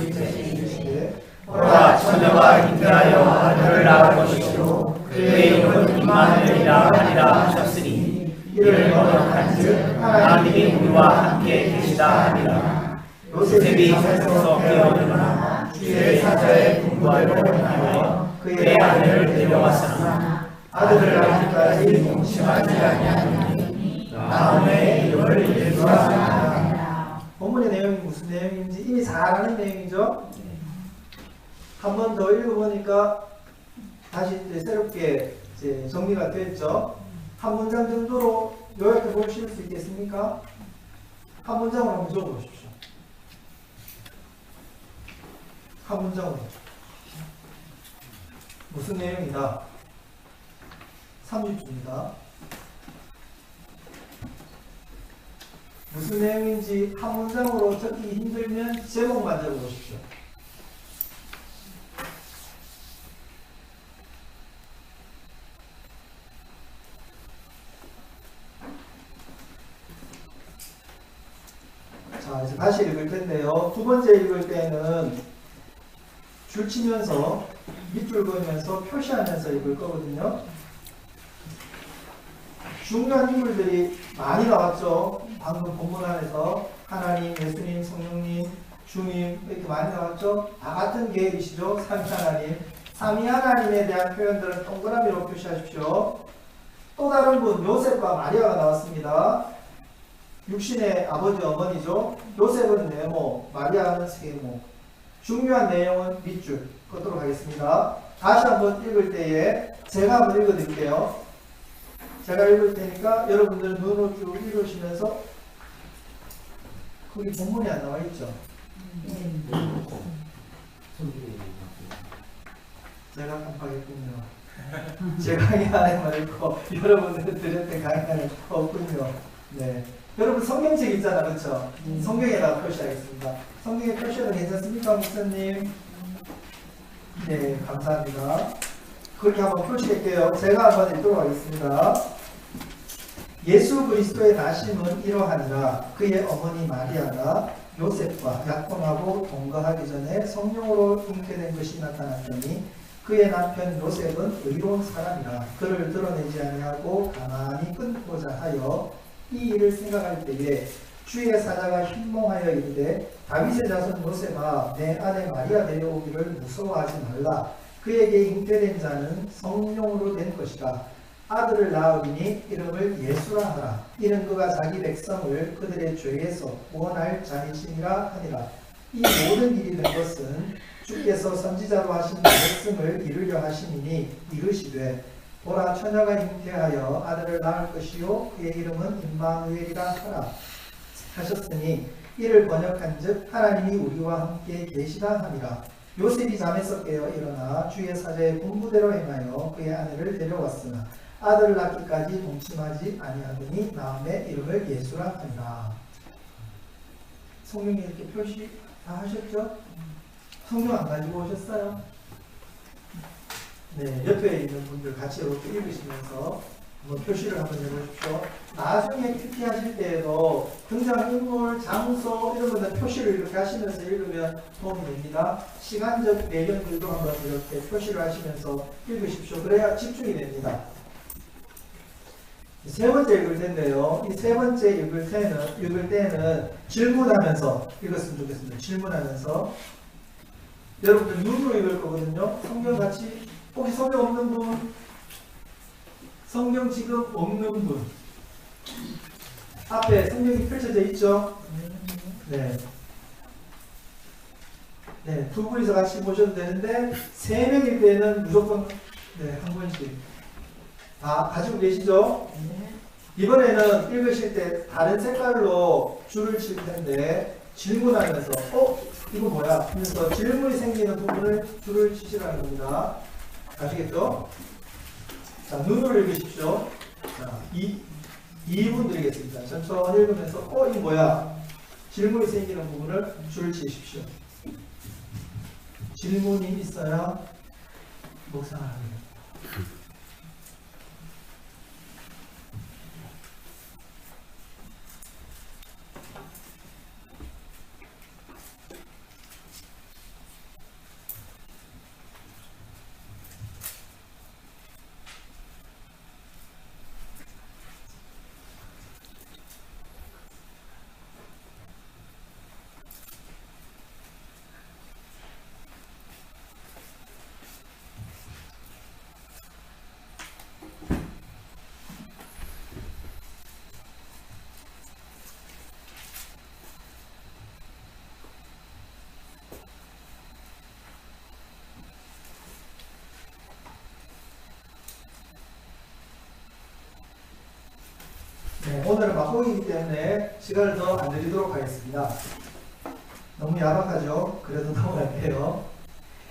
보라 처녀가 잉태하여 아들을 낳을 것이요 그의 이름은 임마누엘이라 하리라 하셨으니 이를 거듭한즉 하나님이 우리와 함께 계시다 하리라. 요셉이 살면서 깨어르나 주의 사자의 분부하여 인하여 그의 아내를 데려왔으나 아들을 낳기까지 동심하지 아니하니 나음의 이름을 예수라 하니라. 본문의 내용이 무슨 내용인지 이미 잘 아는 내용이죠. 한 번 더 읽어보니까 다시 이제 새롭게 이제 정리가 됐죠. 한 문장 정도로 요약해 보실 수 있겠습니까? 한 문장을 한번 적어보십시오. 한 문장으로. 무슨 내용이다? 30초입니다. 무슨 내용인지 한 문장으로 적기 힘들면 제목만 적어보십시오. 자, 이제 다시 읽을 텐데요. 두 번째 읽을 때는 줄 치면서 밑줄 그으면서 표시하면서 읽을 거거든요. 중요한 인물들이 많이 나왔죠. 방금 본문 안에서 하나님, 예수님, 성령님, 주님 이렇게 많이 나왔죠. 다 같은 계획이시죠. 삼위 하나님. 삼위 하나님에 대한 표현들은 동그라미로 표시하십시오. 또 다른 분 요셉과 마리아가 나왔습니다. 육신의 아버지 어머니죠. 요셉은 네모, 마리아는 세모. 중요한 내용은 밑줄 걷도록 하겠습니다. 다시 한번 읽을 때에 제가 한번 읽어드릴게요. 제가 읽을 테니까 여러분들 눈으로 쭉 읽으시면서 거기 본문이 안 나와 있죠? 제가 깜빡했군요. 제 강의 안에만 있고 여러분들 들었던 강의 안에 없군요. 네. 여러분 성경책 있잖아, 그렇죠? 성경에다가 표시하겠습니다. 성경에 표시해도 괜찮습니까, 목사님? 네, 감사합니다. 그렇게 한번 표시할게요. 제가 한번 읽도록 하겠습니다. 예수 그리스도의 나심은 이러하니라. 그의 어머니 마리아가 요셉과 약혼하고 동거하기 전에 성령으로 잉태된 것이 나타났더니 그의 남편 요셉은 의로운 사람이라. 그를 드러내지 아니하고 가만히 끊고자 하여 이 일을 생각할 때에 주의 사자가 흉몽하여 이르되 다윗의 자손 요셉아 내 아내 마리아 데려오기를 무서워하지 말라. 그에게 잉태된 자는 성령으로 된 것이라. 아들을 낳으리니 이름을 예수라 하라. 이는 그가 자기 백성을 그들의 죄에서 구원할 자이시니라 하니라. 이 모든 일이 된 것은 주께서 선지자로 하신 말씀을 이루려 하심이니 이르시되 보라 처녀가 잉태하여 아들을 낳을 것이요 그의 이름은 임마누엘이라 하라 하셨으니 이를 번역한즉 하나님이 우리와 함께 계시다 함이라. 요셉이 잠에서 깨어 일어나 주의 사자의 분부대로 행하여 그의 아내를 데려왔으나 아들을 낳기까지 동침하지 아니하더니 나음에 이름을 예수라 하니라. 성경에 이렇게 표시 다 하셨죠? 성경 안 가지고 오셨어요? 네, 옆에 있는 분들 같이 이렇게 읽으시면서 한번 표시를 한번 해보십시오. 나중에 PT 하실 때에도 등장인물, 장소 이런 것들 표시를 이렇게 하시면서 읽으면 도움이 됩니다. 시간적 배경들도 한번 이렇게 표시를 하시면서 읽으십시오. 그래야 집중이 됩니다. 세 번째 읽을 텐데요. 이 세 번째 읽을 때는 질문하면서 읽었으면 좋겠습니다. 질문하면서 여러분들 눈으로 읽을 거거든요. 성경 같이 혹시 성경 없는 분? 성경 지금 없는 분? 앞에 성경이 펼쳐져 있죠? 네. 네, 두 분이서 같이 보셔도 되는데 세 명일 때는 무조건 네, 한 분씩 다 가지고 계시죠? 이번에는 읽으실 때 다른 색깔로 줄을 칠 텐데 질문하면서 이거 뭐야? 하면서 질문이 생기는 부분을 줄을 치시라는 겁니다. 아시겠죠? 자, 눈으로 읽으십시오. 자, 2분 드리겠습니다. 천천히 읽으면서 이거 뭐야? 질문이 생기는 부분을 줄을 치십시오. 질문이 있어야 묵상을 합니다. 네, 오늘은 막공이기 때문에 시간을 더 안 드리도록 하겠습니다. 너무 야박하죠? 그래도 넘어갈게요.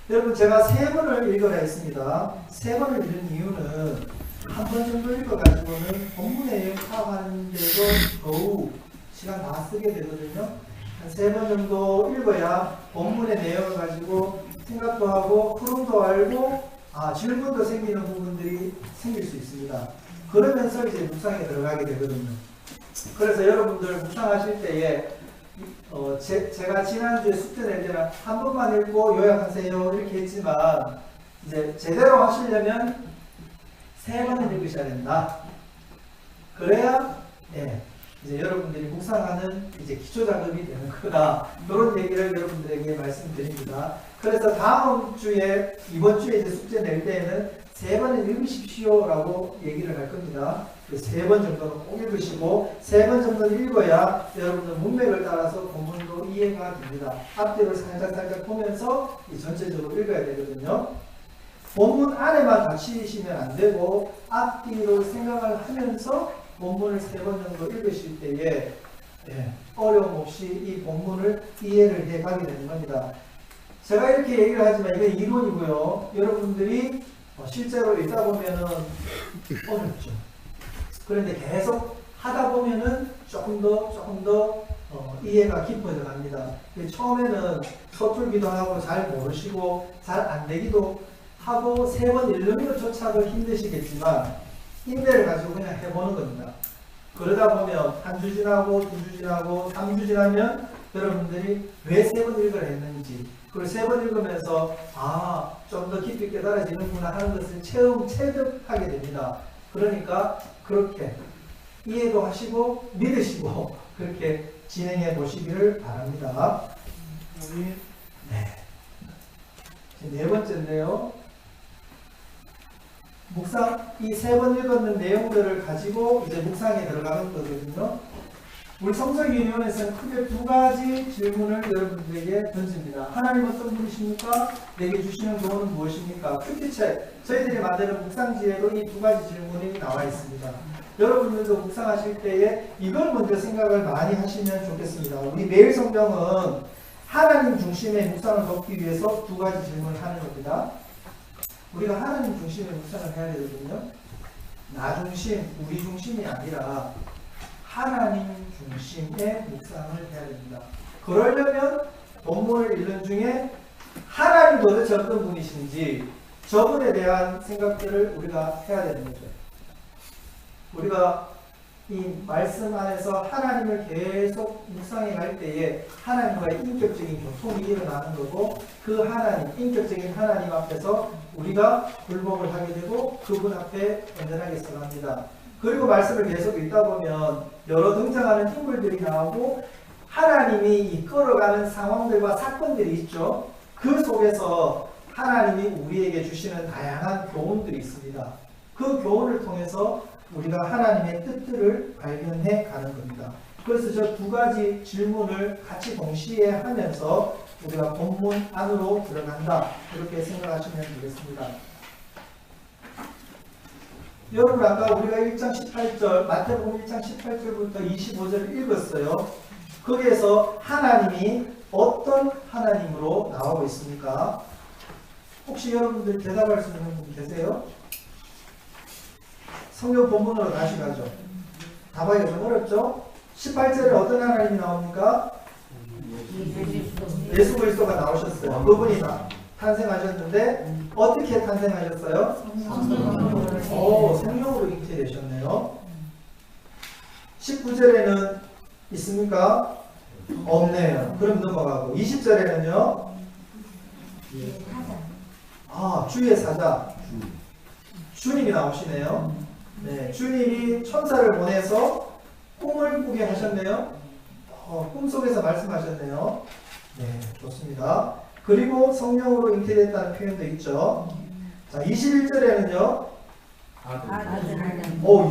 여러분 제가 3번을 읽어라 했습니다. 3번을 읽은 이유는 한 번 정도 읽어가지고는 본문의 내용 파악하는데도 더욱 시간 다 쓰게 되거든요. 한 3번 정도 읽어야 본문의 내용을 가지고 생각도 하고 흐름도 알고 질문도 생기는 부분들이 생길 수 있습니다. 그러면서 이제 묵상에 들어가게 되거든요. 그래서 여러분들 묵상하실 때에 제가 지난주에 숙제 낼 때는 한 번만 읽고 요약하세요 이렇게 했지만 이제 제대로 하시려면 3번을 읽으셔야 된다. 그래야 이제 여러분들이 묵상하는 이제 기초 작업이 되는 거다. 이런 얘기를 여러분들에게 말씀드립니다. 그래서 다음 주에 이번 주에 이제 숙제 낼 때에는 3번을 읽으십시오라고 얘기를 할 겁니다. 3번 정도는 꼭 읽으시고 3번 정도는 읽어야 여러분들 문맥을 따라서 본문도 이해가 됩니다. 앞뒤를 살짝 보면서 전체적으로 읽어야 되거든요. 본문 안에만 갇히시면 안 되고 앞뒤로 생각을 하면서 본문을 3번 정도 읽으실 때에 어려움 없이 이 본문을 이해를 해 가게 되는 겁니다. 제가 이렇게 얘기를 하지만 이게 이론이고요. 여러분들이 실제로 읽다 보면은 어렵죠. 그런데 계속 하다 보면은 조금 더 이해가 깊어져 갑니다. 처음에는 서툴기도 하고 잘 모르시고 잘 안 되기도 하고 3번 읽는 것조차도 힘드시겠지만 인내를 가지고 그냥 해보는 겁니다. 그러다 보면 한 주 지나고 2주 지나고 3주 지나면 여러분들이 왜 3번 읽으라 했는지 그리고 3번 읽으면서 좀 더 깊이 깨달아지는구나 하는 것을 체득하게 됩니다. 그러니까 그렇게 이해도 하시고 믿으시고 그렇게 진행해 보시기를 바랍니다. 우리 네 번째인데요. 묵상, 이 3번 읽었는 내용들을 가지고 이제 묵상에 들어가는 거거든요. 우리 성서윤리원에서는 크게 2가지 질문을 여러분들에게 던집니다. 하나님 어떤 분이십니까? 내게 주시는 교훈은 무엇입니까? 큐티책, 저희들이 만드는 묵상지에도 이 2가지 질문이 나와 있습니다. 여러분들도 묵상하실 때에 이걸 먼저 생각을 많이 하시면 좋겠습니다. 우리 매일 성경은 하나님 중심의 묵상을 돕기 위해서 2가지 질문을 하는 겁니다. 우리가 하나님 중심의 묵상을 해야 되거든요. 나 중심, 우리 중심이 아니라 하나님 중심의 묵상을 해야 됩니다. 그러려면 본문을 읽는 중에 하나님 도대체 어떤 분이신지 저분에 대한 생각들을 우리가 해야 되는 거죠. 우리가 이 말씀 안에서 하나님을 계속 묵상해 갈 때에 하나님과의 인격적인 교통이 일어나는 거고 그 하나님, 인격적인 하나님 앞에서 우리가 굴복을 하게 되고 그분 앞에 온전하게 서갑니다. 그리고 말씀을 계속 읽다 보면 여러 등장하는 인물들이 나오고 하나님이 이끌어가는 상황들과 사건들이 있죠. 그 속에서 하나님이 우리에게 주시는 다양한 교훈들이 있습니다. 그 교훈을 통해서 우리가 하나님의 뜻들을 발견해 가는 겁니다. 그래서 저 2가지 질문을 같이 동시에 하면서 우리가 본문 안으로 들어간다. 이렇게 생각하시면 되겠습니다. 여러분 아까 우리가 1장 18절 마태복음 1장 18절부터 25절을 읽었어요. 거기에서 하나님이 어떤 하나님으로 나오고 있습니까? 혹시 여러분들 대답할 수 있는 분 계세요? 성경 본문으로 다시 가죠. 답하기가 좀 어렵죠? 18절에 어떤 하나님이 나옵니까? 예수 그리스도가 나오셨어요. 그분이 탄생하셨는데 어떻게 탄생하셨어요? 성령으로 잉태되셨네요. 19절에는 있습니까? 없네요. 그럼 넘어가고 20절에는요? 주의 사자 주님이 나오시네요. 네, 주님이 천사를 보내서 꿈을 꾸게 하셨네요. 꿈속에서 말씀하셨네요. 네, 좋습니다. 그리고 성령으로 잉태됐다는 표현도 있죠. 자, 21절에는요.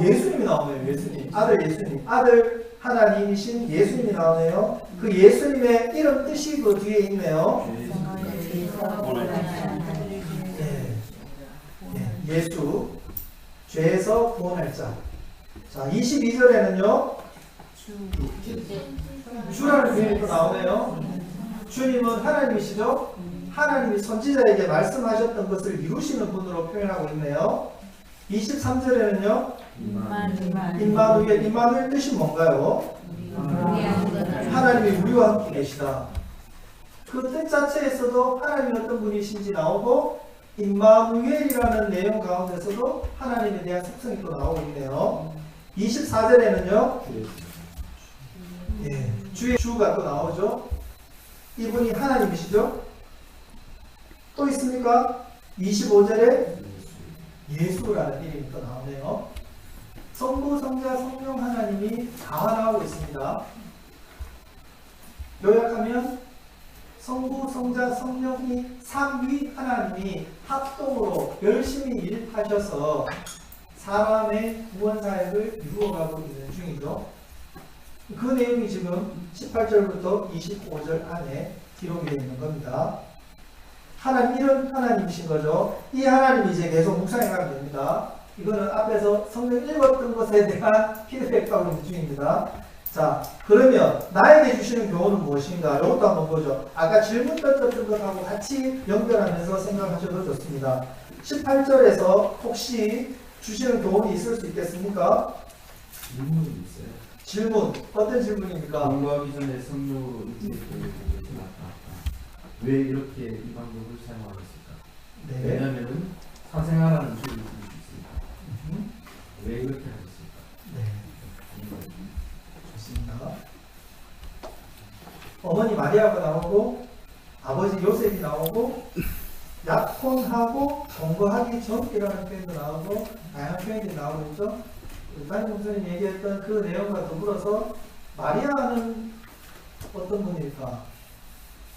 예수님이 나오네요. 예수님. 아들 예수님. 아들 하나님이신 예수님이 나오네요. 그 예수님의 이름 뜻이 그 뒤에 있네요. 예수. 죄에서 구원할 자. 자, 22절에는요. 주라는 표현이 또 나오네요. 주님은 하나님이시죠? 하나님이 선지자에게 말씀하셨던 것을 이루시는 분으로 표현하고 있네요. 23절에는요. 임마누엘 뜻이 뭔가요? 하나님이 우리와 함께 계시다. 그 뜻 자체에서도 하나님이 어떤 분이신지 나오고 임마누엘이라는 내용 가운데서도 하나님에 대한 속성이 또 나오고 있네요. 24절에는요. 주의 주가 또 나오죠. 이분이 하나님이시죠. 또 있습니까? 25절에 예수라는 이름이 또 나오네요. 성부, 성자, 성령 하나님이 가환하고 있습니다. 요약하면 성부, 성자, 성령이 삼위 하나님이 합동으로 열심히 일하셔서 사람의 구원 사역을 이루어가고 있는 중이죠. 그 내용이 지금 18절부터 25절 안에 기록이 되어 있는 겁니다. 하나님, 이런 하나님이신 거죠. 이 하나님이 이제 계속 묵상해 가면 됩니다. 이거는 앞에서 성경 읽었던 것에 대한 피드백하고 있는 중입니다. 자, 그러면 나에게 주시는 교훈은 무엇인가? 이것도 한번 보죠. 아까 질문 던졌던 것하고 같이 연결하면서 생각하셔도 좋습니다. 18절에서 혹시 주시는 교훈이 있을 수 있겠습니까? 질문이 있어요. 질문, 어떤 질문입니까? 공부하기 전에 성령으로 이제 것이 나타났다. 왜 이렇게 이 방법을 사용하겠을까? 네. 왜냐하면 사생아라는 소리를 들을 수 있으니까. 왜 그렇게 하셨을까? 네. 좋습니다. 어머니 마리아가 나오고 아버지 요셉이 나오고 약혼하고 동거하기 전이라는 표현도 나오고 다양한 표현들이 나오고 있죠. 담임 목사님 얘기했던 그 내용과 더불어서 마리아는 어떤 분일까?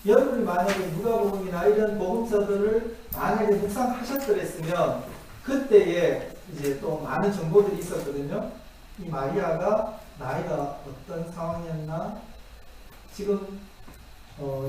여러분이 만약에 누가복음이나 이런 복음서들을 만약에 묵상하셨더랬으면 그때에 이제 또 많은 정보들이 있었거든요. 이 마리아가 나이가 어떤 상황이었나? 지금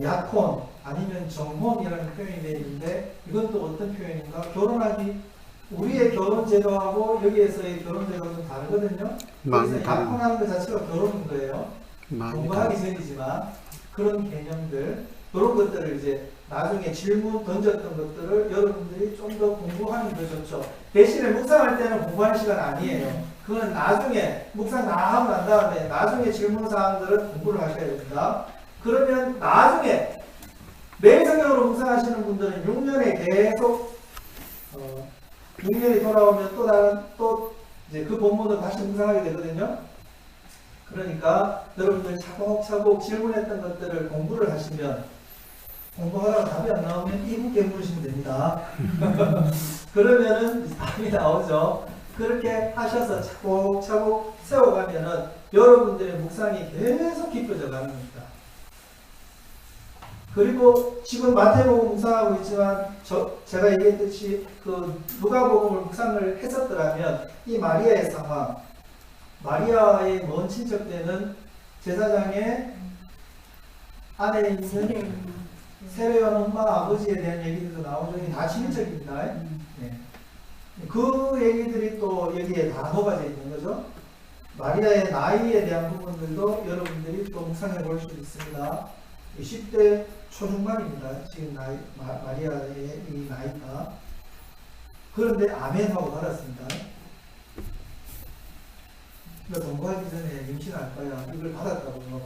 약혼 아니면 정혼이라는 표현이 되어 있는데 이건 또 어떤 표현인가? 결혼하기 우리의 결혼 제도하고 여기에서의 결혼 제도가 좀 다르거든요. 그래서 약혼하는 것 자체가 결혼인 거예요. 공부하기 전이지만 그런 개념들 그런 것들을 이제 나중에 질문 던졌던 것들을 여러분들이 좀 더 공부하는 게 좋죠. 대신에 묵상할 때는 공부하는 시간 아니에요. 그건 나중에 묵상 다 하고 난 다음에 나중에 질문 사항들을 공부를 하셔야 됩니다. 그러면 나중에 매일 성경으로 묵상하시는 분들은 6년에 계속 6년이 돌아오면 또 다른 또 이제 그 본문을 다시 묵상하게 되거든요. 그러니까 여러분들 차곡차곡 질문했던 것들을 공부를 하시면 공부하다가 답이 안 나오면 이분께 물으시면 됩니다. 그러면은 답이 나오죠. 그렇게 하셔서 차곡차곡 세워가면은 여러분들의 묵상이 계속 깊어져 가는 겁니다. 그리고 지금 마태복음 묵상하고 있지만 제가 얘기했듯이 그 누가복음을 묵상을 했었더라면 이 마리아의 상황, 마리아의 먼 친척되는 제사장의 안에 있는 세례요한 엄마 아버지에 대한 얘기들도 나오죠. 이게 다 친인척입니다. 네. 그 얘기들이 또 여기에 다 녹아져 있는 거죠. 마리아의 나이에 대한 부분들도 여러분들이 또 묵상해 볼 수 있습니다. 10대 초중반입니다. 지금 마리아의 이 나이가. 그런데 아멘하고 받았습니다. 이거 동거하기 전에 임신할 거야. 이걸 받았다고요.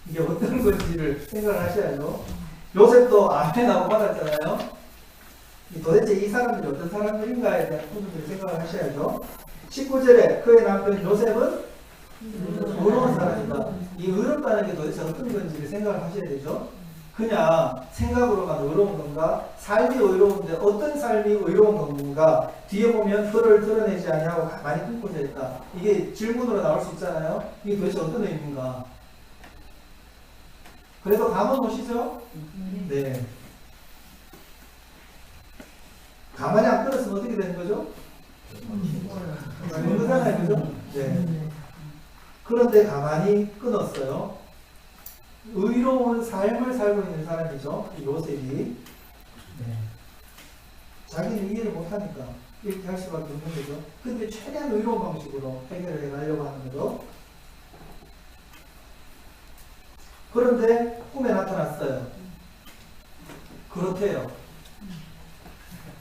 이게 어떤 건지를 생각을 하셔야죠. 요셉도 아멘하고 받았잖아요. 도대체 이 사람들이 어떤 사람들인가에 대한 부분들을 생각을 하셔야죠. 19절에 그의 남편 요셉은 의로운 사람이다. 이 의롭다는 게 도대체 어떤 건지를 생각을 하셔야 되죠. 그냥 생각으로만 의로운 건가? 삶이 의로운데 어떤 삶이 의로운 건가? 뒤에 보면 그를 드러내지 아니하고 가만히 끊고져 있다. 이게 질문으로 나올 수 있잖아요. 이게 도대체 어떤 의미인가? 그래서 감은 오시죠? 네. 가만히 안 끊었으면 어떻게 되는 거죠? 죽는 거잖아요, 그죠? 네. 그런데 가만히 끊었어요. 의로운 삶을 살고 있는 사람이죠, 이 요셉이. 네. 자기는 이해를 못하니까 이렇게 할 수밖에 없는 거죠. 근데 최대한 의로운 방식으로 해결을 해가려고 하는 거죠. 그런데 꿈에 나타났어요. 그렇대요.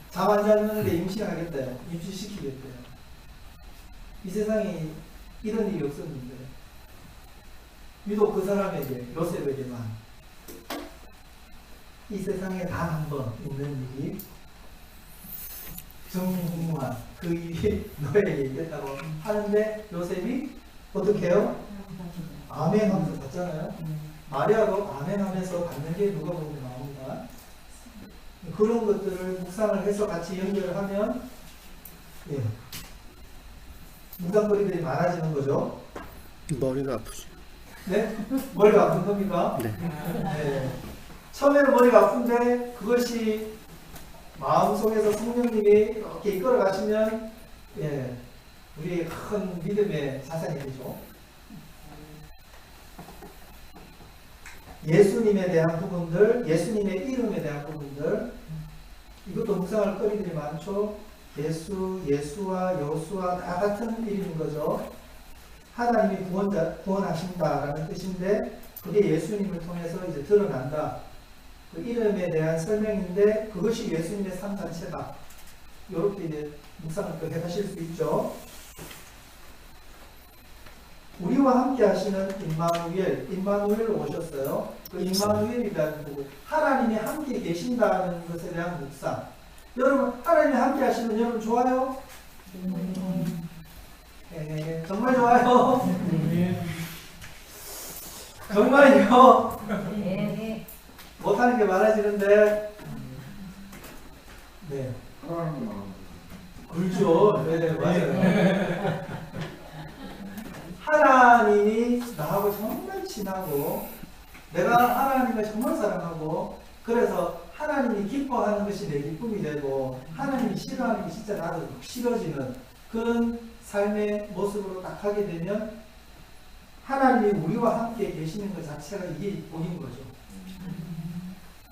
잠 안 자는데 임신하겠대요. 임신시키겠대요. 이 세상에 이런 일이 없었는데 유독 그 사람에게, 요셉에게만 이 세상에 단 한 번 있는 일이 정중한 그 일이 너에게 있겠다고 하는데 요셉이 어떻게 해요? 아멘 하면서 받잖아요. 마리아도 아멘 하면서 받는 게 누가 보면 나옵니다. 그런 것들을 묵상을 해서 같이 연결하면 예, 묵상거리들이 많아지는 거죠. 머리가 아프죠. 네? 머리가 아픈 겁니까? 네. 네. 처음에는 머리가 아픈데 그것이 마음속에서 성령님이 이렇게 이끌어 가시면 예, 우리의 큰 믿음의 자산이 되죠. 예수님에 대한 부분들, 예수님의 이름에 대한 부분들, 이것도 묵상할 거리들이 많죠. 예수, 예수와 여수와 다 같은 이름인 거죠. 하나님이 구원하신다라는 뜻인데 그게 예수님을 통해서 이제 드러난다. 그 이름에 대한 설명인데 그것이 예수님의 삶 자체다. 이렇게 이제 묵상을 또 해가실 수 있죠. 우리와 함께 하시는 임마누엘 오셨어요. 그 임마누엘이라는 부분, 하나님이 함께 계신다는 것에 대한 묵상. 여러분, 하나님이 함께 하시면 여러분 좋아요? 네, 정말 좋아요. 정말요. 못하는 게 많아지는데, 네, 그렇죠. 네, 맞아요. 하나님이 나하고 정말 친하고 내가 하나님을 정말 사랑하고 그래서 하나님이 기뻐하는 것이 내 기쁨이 되고 하나님이 싫어하는 게 진짜 나도 싫어지는 그런 삶의 모습으로 딱 하게 되면 하나님이 우리와 함께 계시는 것 자체가 이게 복인 거죠.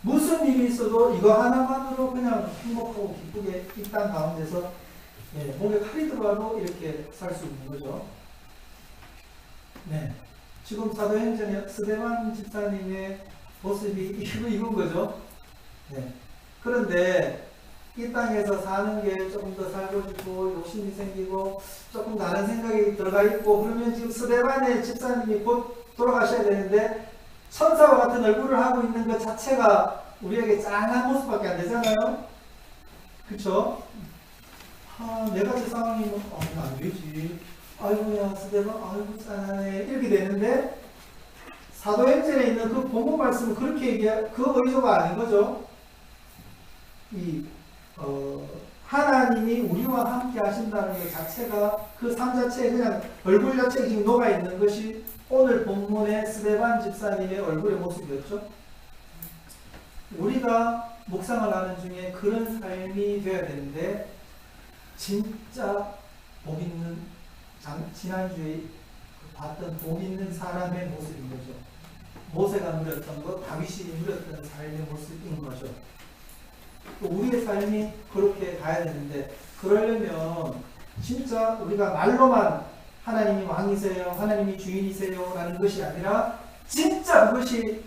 무슨 일이 있어도 이거 하나만으로 그냥 행복하고 기쁘게 이 땅 가운데서 목에 칼이 들어가도 이렇게 살 수 있는 거죠. 네, 지금 사도행전의 스데반 집사님의 모습이 이건 거죠. 네. 그런데 이 땅에서 사는 게 조금 더 살고 싶고 욕심이 생기고 조금 다른 생각이 들어가 있고 그러면 지금 스데반의 집사님이 곧 돌아가셔야 되는데 천사와 같은 얼굴을 하고 있는 것 자체가 우리에게 짠한 모습밖에 안 되잖아요. 그쵸? 내가 제 상황이면 안 되지. 아이고야 스데반 아이고 짠하네 이렇게 되는데 사도행전에 있는 그 본문 말씀은 그렇게 얘기할 그 의도가 아닌 거죠. 하나님이 우리와 함께 하신다는 것 자체가 그 삶 자체에 그냥 얼굴 자체에 지금 녹아 있는 것이 오늘 본문의 스데반 집사님의 얼굴의 모습이었죠. 우리가 묵상을 하는 중에 그런 삶이 되어야 되는데 진짜 복 있는 지난주에 봤던 복 있는 사람의 모습인 거죠. 모세가 누렸던 것, 다윗이 누렸던 삶의 모습인 거죠. 또 우리의 삶이 그렇게 가야 되는데 그러려면 진짜 우리가 말로만 하나님이 왕이세요, 하나님이 주인이세요 라는 것이 아니라 진짜 그것이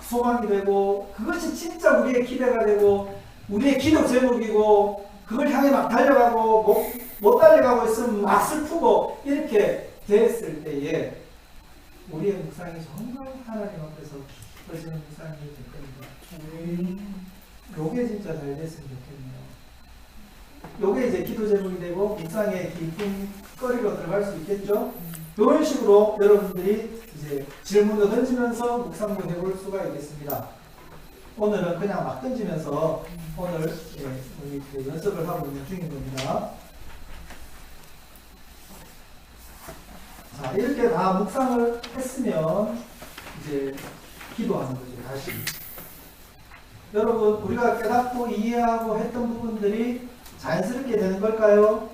소망이 되고 그것이 진짜 우리의 기대가 되고 우리의 기도 제목이고 그걸 향해 막 달려가고 못 달려가고 있으면 막 슬프고 이렇게 됐을 때에 우리의 묵상이 정말 하나님 앞에서 깊어지는 묵상이 될 겁니다. 요게 진짜 잘 됐으면 좋겠네요. 요게 이제 기도 제목이 되고 묵상의 깊은 거리로 들어갈 수 있겠죠. 이런 식으로 여러분들이 이제 질문도 던지면서 묵상도 해볼 수가 있겠습니다. 오늘은 그냥 막 던지면서 오늘 우리 연습을 하고 있는 중인 겁니다. 자, 이렇게 다 묵상을 했으면 이제 기도하는 거죠. 다시. 여러분, 우리가 깨닫고 이해하고 했던 부분들이 자연스럽게 되는 걸까요?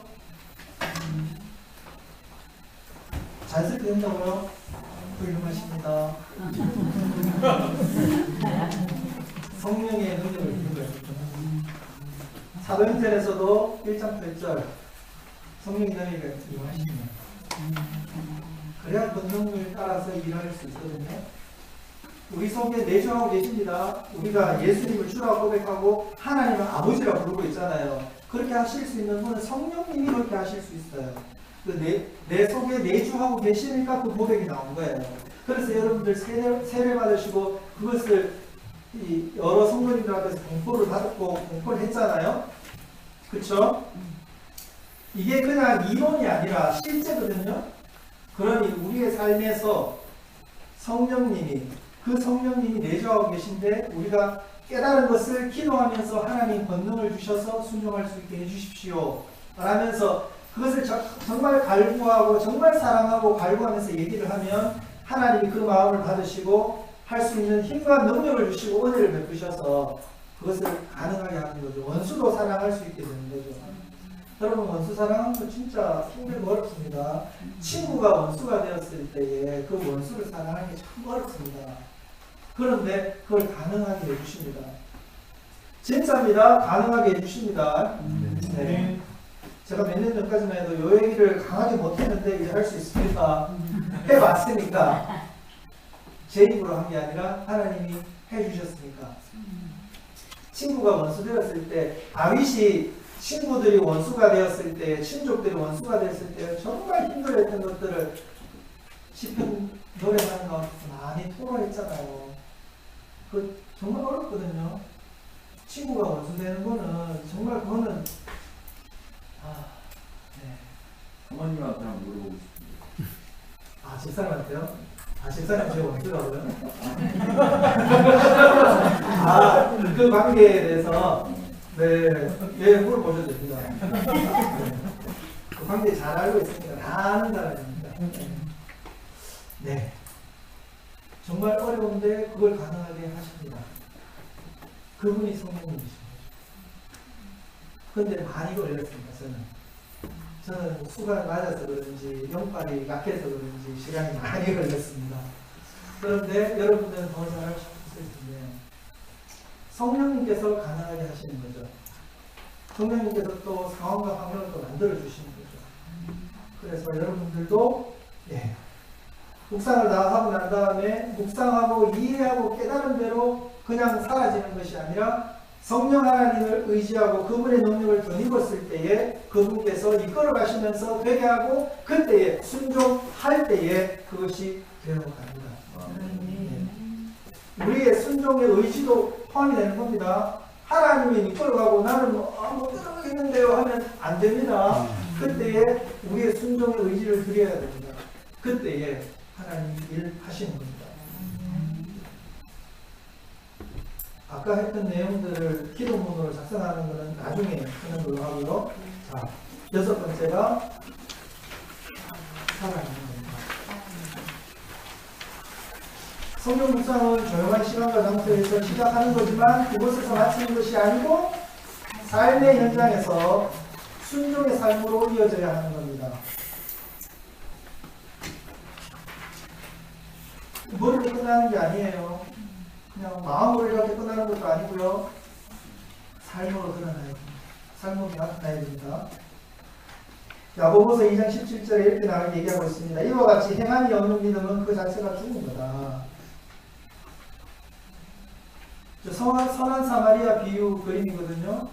자연스럽게 된다고요? 훌륭하십니다. 성령의 능력을 입는 거예요. 사도행전에서도 1장 8절 성령이 너희가 임하시면 그래야 본능을 따라서 일할 수 있거든요. 우리 속에 내주하고 계십니다. 우리가 예수님을 주라고 고백하고 하나님을 아버지라고 부르고 있잖아요. 그렇게 하실 수 있는 분은 성령님이 그렇게 하실 수 있어요. 내 속에 내주하고 계시니까 그 고백이 나온 거예요. 그래서 여러분들 세례 받으시고 그것을 여러 성도님들 앞에서 공포를 받고 공포를 했잖아요. 그렇죠? 이게 그냥 이론이 아니라 실제거든요. 그러니 우리의 삶에서 그 성령님이 내주하고 계신데 우리가 깨달은 것을 기도하면서 하나님 권능을 주셔서 순종할 수 있게 해주십시오 라면서 그것을 정말 갈구하고 정말 사랑하고 갈구하면서 얘기를 하면 하나님이 그 마음을 받으시고 할 수 있는 힘과 능력을 주시고 은혜를 베푸셔서 그것을 가능하게 하는 거죠. 원수도 사랑할 수 있게 되는 거죠. 여러분 원수 사랑하는 거 진짜 힘들고 어렵습니다. 친구가 원수가 되었을 때에 그 원수를 사랑하는 게 참 어렵습니다. 그런데 그걸 가능하게 해주십니다. 진짜입니다. 가능하게 해주십니다. 네. 제가 몇 년 전까지만 해도 요 얘기를 강하게 못했는데 이제 할 수 있습니다. 해봤으니까 제 입으로 한 게 아니라 하나님이 해주셨으니까. 친구가 원수 되었을 때 다윗이 친구들이 원수가 되었을 때 친족들이 원수가 되었을 때 정말 힘들어했던 것들을 시편 노래하는 가운데 많이 토로했잖아요. 그 정말 어렵거든요. 친구가 원수 되는 거는 정말 그거는 네. 어머님한테 한번 물어보고 싶습니다. 집사람한테요? 집사람 제 원수라고요? 그 관계에 대해서 네, 물어보셔도 됩니다. 네. 그 관계 잘 알고 있으니까 다 아는 사람입니다. 네. 정말 어려운데 그걸 가능하게 하십니다. 그분이 성령님이신 거죠. 근데 많이 걸렸습니다, 저는 수가 낮아서 그런지 영빨이 약해서 그런지 시간이 많이 걸렸습니다. 그런데 여러분들은 더 잘할 수 있을 텐데 성령님께서 가능하게 하시는 거죠. 성령님께서 또 상황과 환경을 또 만들어 주시는 거죠. 그래서 여러분들도 묵상을 다 하고 난 다음에 묵상하고 이해하고 깨달은 대로 그냥 사라지는 것이 아니라 성령 하나님을 의지하고 그분의 능력을 덧입었을 때에 그분께서 이끌어 가시면서 되게 하고 그때에 순종할 때에 그것이 되어갑니다. 우리의 순종의 의지도 포함이 되는 겁니다. 하나님이 이끌어가고 나는 못 들어가겠는데요 하면 안 됩니다. 그때에 우리의 순종의 의지를 드려야 됩니다. 그때에 하나님이 일하시는 겁니다. 아까 했던 내용들을 기도문으로 작성하는 것은 나중에 하는 걸로 하고요. 자, 6번째가 살아있는 겁니다. 성경 묵상은 조용한 시간과 장소에서 시작하는 거지만 그곳에서 마치는 것이 아니고 삶의 현장에서 순종의 삶으로 이어져야 하는 겁니다. 머리로 끝나는 게 아니에요. 그냥 마음으로 이렇게 끝나는 것도 아니고요. 삶으로 드러나야 됩니다. 삶으로 나타나야 됩니다. 야고보서 2장 17절에 이렇게 얘기하고 있습니다. 이와 같이 행함이 없는 믿음은 그 자체가 죽은 거다. 선한 사마리아 비유 그림이거든요.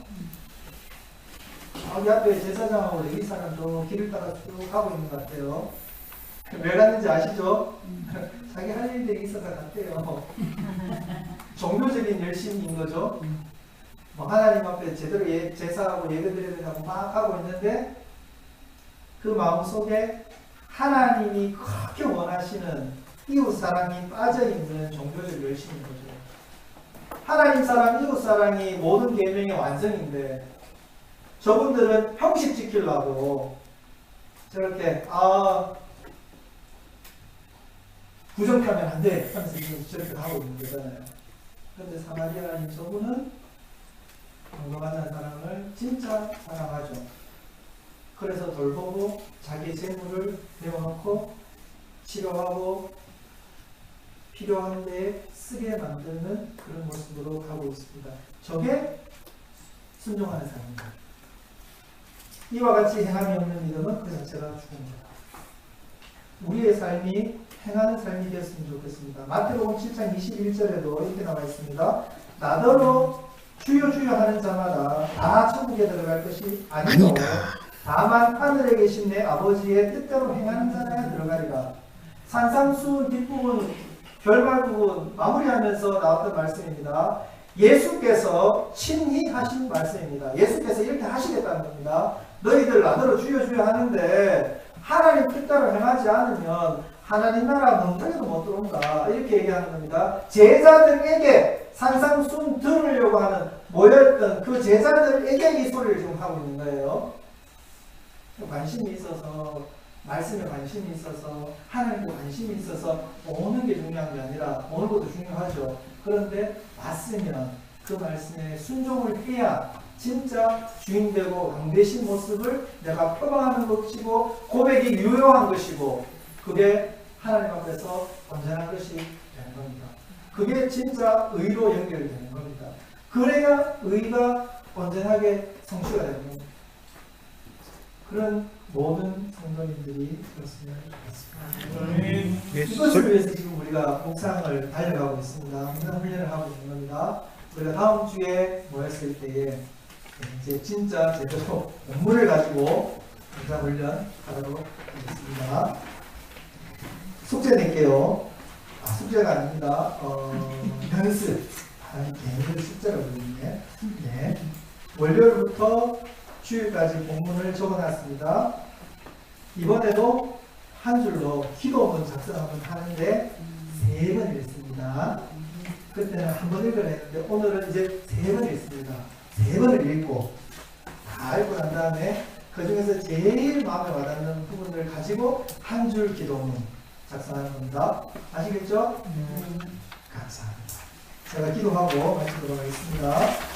여기 앞에 제사장하고 레위 사람도 길을 따라 쭉 가고 있는 것 같아요. 왜 갔는지 아시죠? 자기 할 일들이 있어서 갔대요. 종교적인 열심인 거죠. 하나님 앞에 제대로 제사하고 예배드려야 된다고 막 하고 있는데 그 마음속에 하나님이 그렇게 원하시는 이웃사랑이 빠져있는 종교적 열심인 거죠. 하나님 사랑, 이웃사랑이 모든 계명의 완성인데 저분들은 형식 지키려고 저렇게 부정하면 안 돼 하면서 저렇게 하고 있는 거잖아요. 그런데 사마리아인 저분은 공감하는 사람을 진짜 사랑하죠. 그래서 돌보고 자기 재물을 내어놓고 치료하고 필요한 데에 쓰게 만드는 그런 모습으로 가고 있습니다. 저게 순종하는 삶입니다. 이와 같이 행함이 없는 믿음은 그 자체가 죽은 거다. 우리의 삶이 행하는 삶이 되었으면 좋겠습니다. 마태복음 7장 21절에도 이렇게 나와 있습니다. 나더러 주여 주여 하는 자마다 다 천국에 들어갈 것이 아니요 다만 하늘에 계신 내 아버지의 뜻대로 행하는 자라야 들어가리라. 산상수 뒷부분 결말 부분 마무리하면서 나왔던 말씀입니다. 예수께서 친히 하신 말씀입니다. 예수께서 이렇게 하시겠다는 겁니다. 너희들 나더러 주여 주여 하는데 하나님 뜻대로 행하지 않으면 하나님 나라 멍청이도 못 들어온다. 이렇게 얘기하는 겁니다. 제자들에게 산상순 들으려고 하는 모였던 그 제자들에게 이 소리를 지금 하고 있는 거예요. 관심이 있어서 말씀에 관심이 있어서 하나님께 관심이 있어서 오는 게 중요한 게 아니라 오는 것도 중요하죠. 그런데 왔으면 그 말씀에 순종을 해야 진짜 주인되고 왕되신 모습을 내가 표방하는 것이고 고백이 유효한 것이고 그게 하나님 앞에서 온전한 것이 되는 겁니다. 그게 진짜 의로 연결되는 겁니다. 그래야 의가 온전하게 성취가 되는 겁니다. 그런 모든 성도님들이 되었으면 좋겠습니다. 이것을 위해서 지금 우리가 묵상을 달려가고 있습니다. 묵상 훈련을 하고 있는 겁니다. 우리가 다음 주에 모였을 때에 이제 진짜 제대로 본문을 가지고 묵상 훈련 하도록 하겠습니다. 숙제 낼게요. 숙제가 아닙니다. 연습. 개인들 숙제라고 부르네. 네. 월요일부터 주일까지 본문을 적어놨습니다. 이번에도 한 줄로 기도문 작성하면 하는데 3번 읽습니다. 그때는 한 번 읽으려 했는데 오늘은 이제 3번 읽습니다. 3번을 읽고 다 읽고 난 다음에 그 중에서 제일 마음에 와닿는 부분을 가지고 한 줄 기도문 작성하는 겁니다. 아시겠죠? 감사합니다. 제가 기도하고 마치도록 하겠습니다.